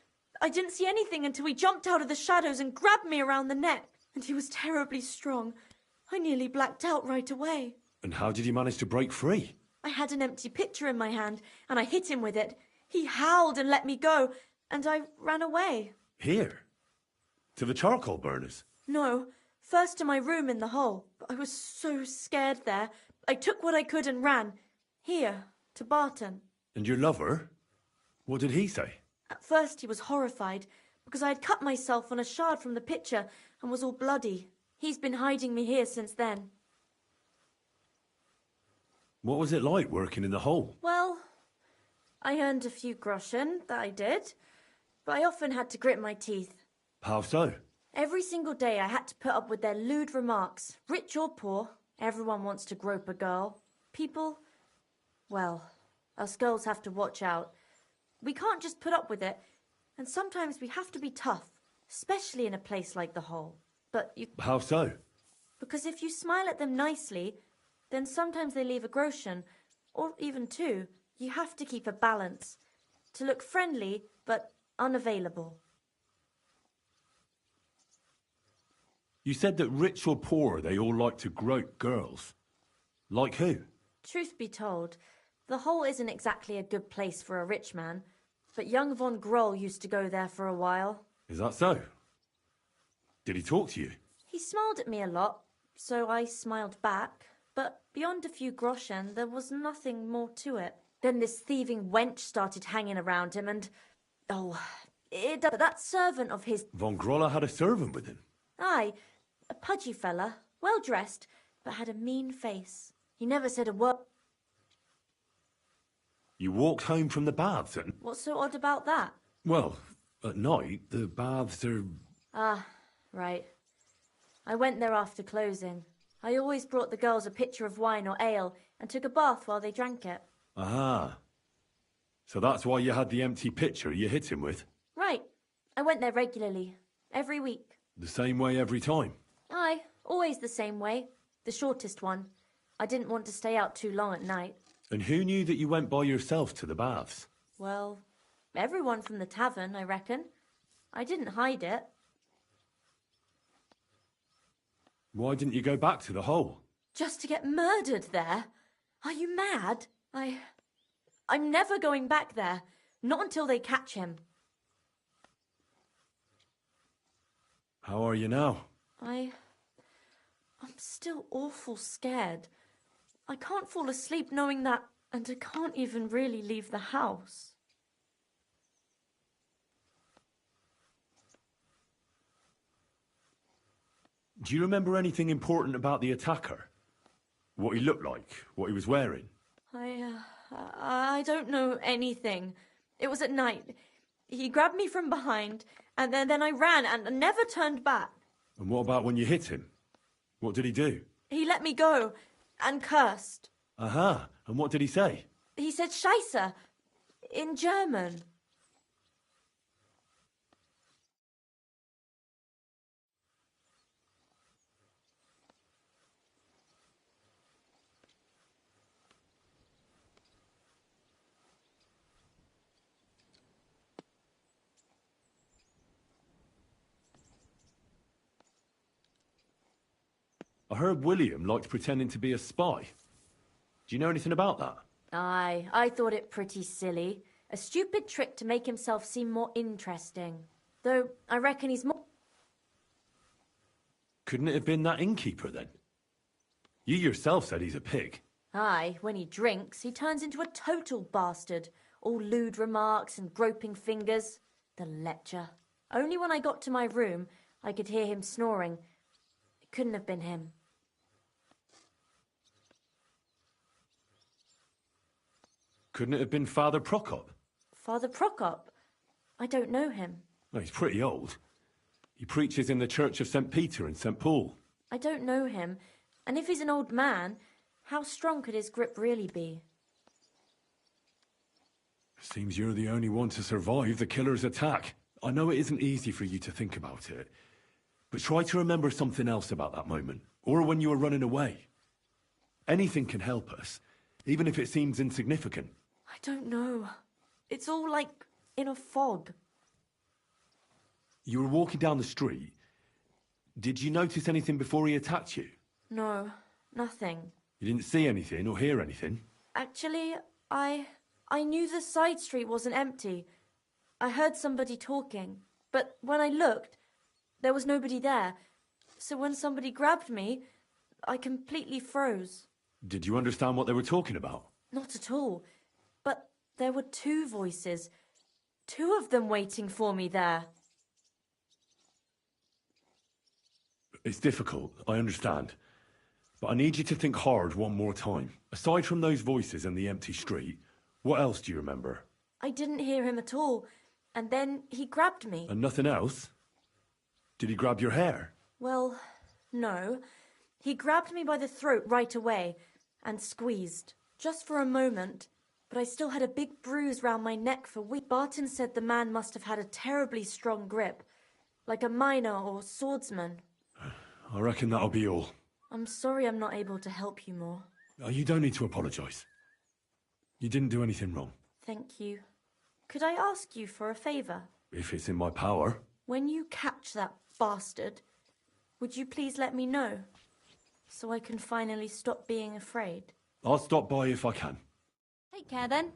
I didn't see anything until he jumped out of the shadows and grabbed me around the neck. And he was terribly strong. I nearly blacked out right away. And how did you manage to break free? I had an empty pitcher in my hand, and I hit him with it. He howled and let me go, and I ran away. Here? To the charcoal burners? No, first to my room in the hole. But I was so scared there. I took what I could and ran. Here, to Barton. And your lover? What did he say? At first he was horrified, because I had cut myself on a shard from the pitcher and was all bloody. He's been hiding me here since then. What was it like working in the hole? Well, I earned a few groschen, that I did, but I often had to grit my teeth. How so? Every single day I had to put up with their lewd remarks. Rich or poor, everyone wants to grope a girl. People... Well, us girls have to watch out. We can't just put up with it, and sometimes we have to be tough, especially in a place like the hole. But you... How so? Because if you smile at them nicely, then sometimes they leave a groschen, or even two. You have to keep a balance. To look friendly, but unavailable. You said that rich or poor, they all like to grope girls. Like who? Truth be told, the hole isn't exactly a good place for a rich man, but young von Groll used to go there for a while. Is that so? Did he talk to you? He smiled at me a lot, so I smiled back. But beyond a few groschen, there was nothing more to it. Then this thieving wench started hanging around him and... Oh, that servant of his... Von Grolla had a servant with him? Aye, a pudgy fella, well-dressed, but had a mean face. He never said a word. You walked home from the baths and... What's so odd about that? Well, at night, the baths are... Ah, right. I went there after closing. I always brought the girls a pitcher of wine or ale and took a bath while they drank it. Aha. So that's why you had the empty pitcher you hit him with? Right. I went there regularly. Every week. The same way every time? Aye, always the same way. The shortest one. I didn't want to stay out too long at night. And who knew that you went by yourself to the baths? Well, everyone from the tavern, I reckon. I didn't hide it. Why didn't you go back to the hole? Just to get murdered there? Are you mad? I'm never going back there. Not until they catch him. How are you now? I'm still awful scared. I can't fall asleep knowing that, and I can't even really leave the house. Do you remember anything important about the attacker? What he looked like? What he was wearing? I don't know anything. It was at night. He grabbed me from behind, and then I ran and never turned back. And what about when you hit him? What did he do? He let me go and cursed. Aha. And what did he say? He said Scheisse in German. I heard William liked pretending to be a spy. Do you know anything about that? Aye, I thought it pretty silly. A stupid trick to make himself seem more interesting. Though, I reckon he's more... Couldn't it have been that innkeeper, then? You yourself said he's a pig. Aye, when he drinks, he turns into a total bastard. All lewd remarks and groping fingers. The lecher. Only when I got to my room, I could hear him snoring. It couldn't have been him. Couldn't it have been Father Prokop? Father Prokop? I don't know him. Well, he's pretty old. He preaches in the Church of St. Peter and St. Paul. I don't know him. And if he's an old man, how strong could his grip really be? Seems you're the only one to survive the killer's attack. I know it isn't easy for you to think about it, but try to remember something else about that moment, or when you were running away. Anything can help us, even if it seems insignificant. I don't know. It's all like in a fog. You were walking down the street. Did you notice anything before he attacked you? No, nothing. You didn't see anything or hear anything? Actually, I knew the side street wasn't empty. I heard somebody talking, but when I looked, there was nobody there. So when somebody grabbed me, I completely froze. Did you understand what they were talking about? Not at all. But there were two voices. Two of them waiting for me there. It's difficult, I understand. But I need you to think hard one more time. Aside from those voices and the empty street, what else do you remember? I didn't hear him at all. And then he grabbed me. And nothing else? Did he grab your hair? Well, no. He grabbed me by the throat right away and squeezed. Just for a moment. But I still had a big bruise round my neck for weeks. Barton said the man must have had a terribly strong grip. Like a miner or swordsman. I reckon that'll be all. I'm sorry I'm not able to help you more. You don't need to apologise. You didn't do anything wrong. Thank you. Could I ask you for a favour? If it's in my power. When you catch that bastard, would you please let me know? So I can finally stop being afraid. I'll stop by if I can. Take care then.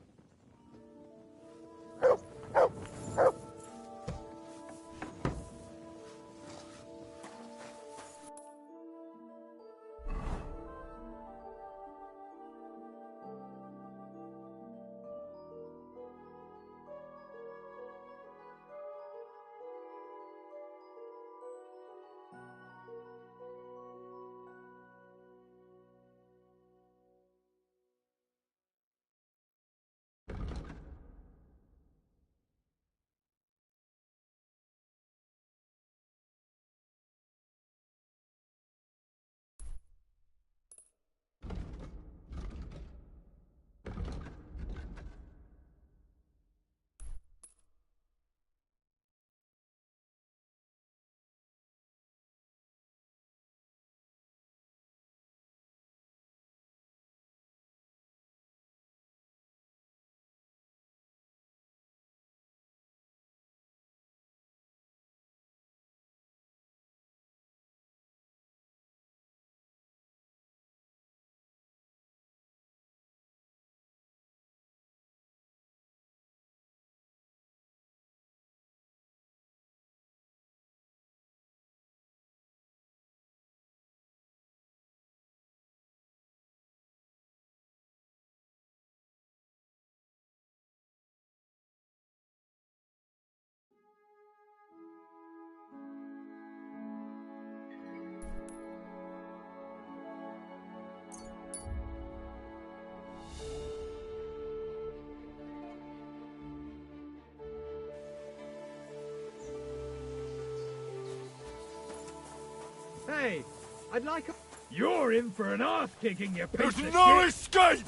Hey, I'd like a... You're in for an arse-kicking, you piece There's of no shit. escape!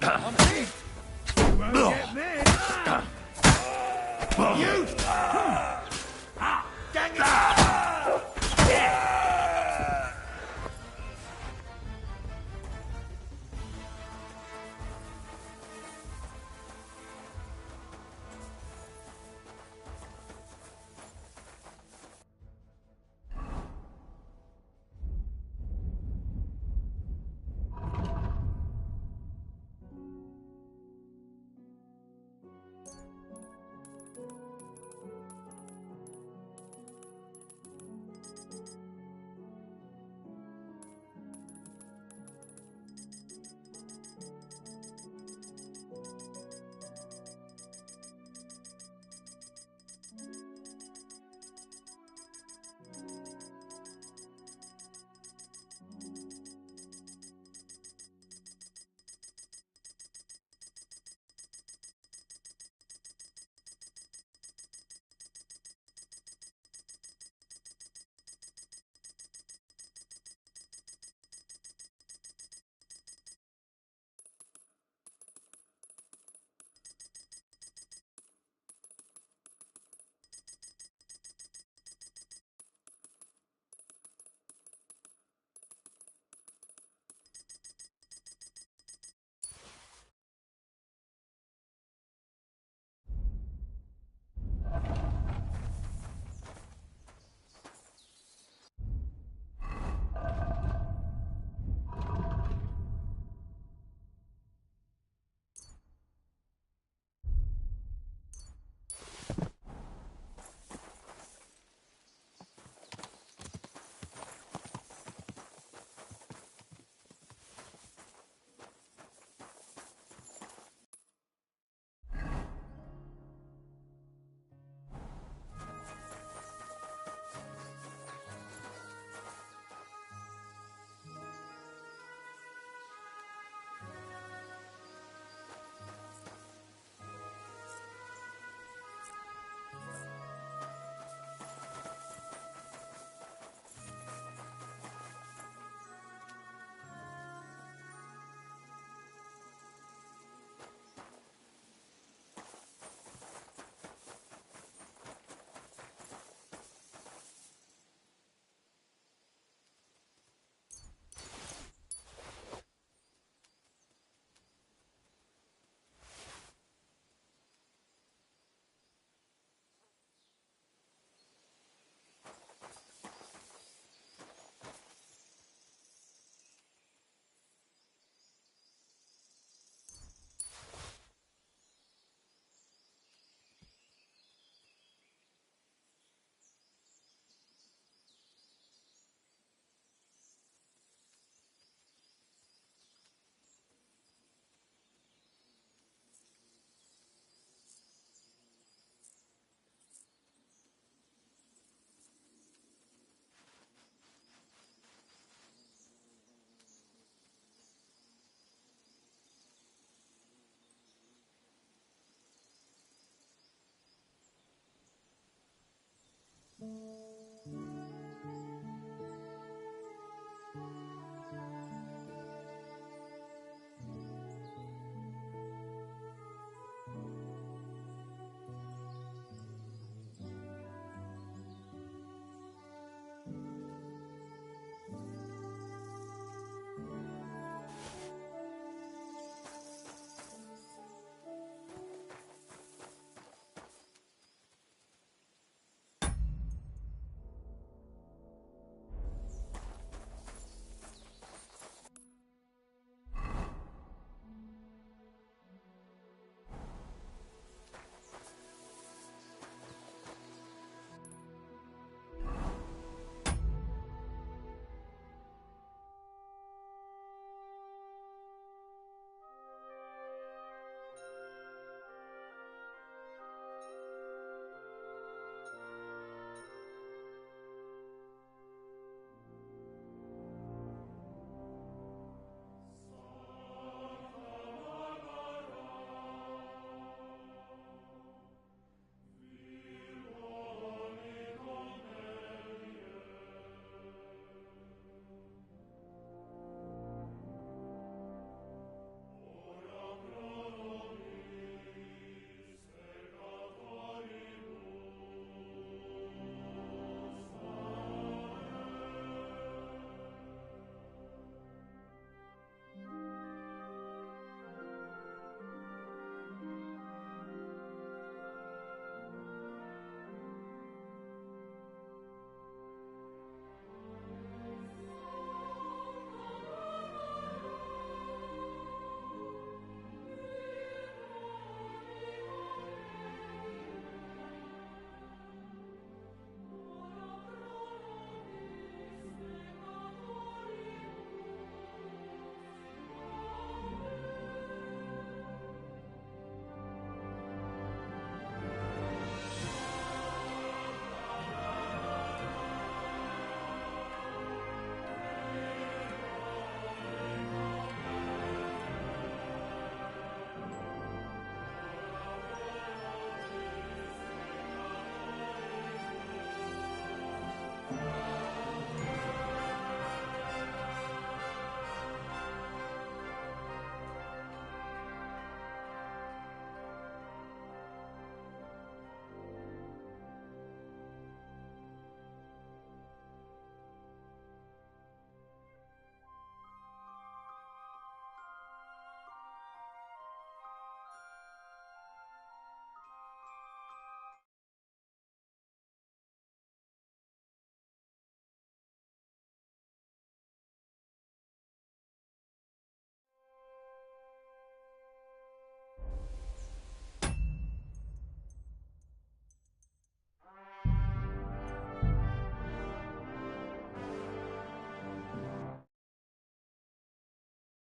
I'm hit. You won't get me.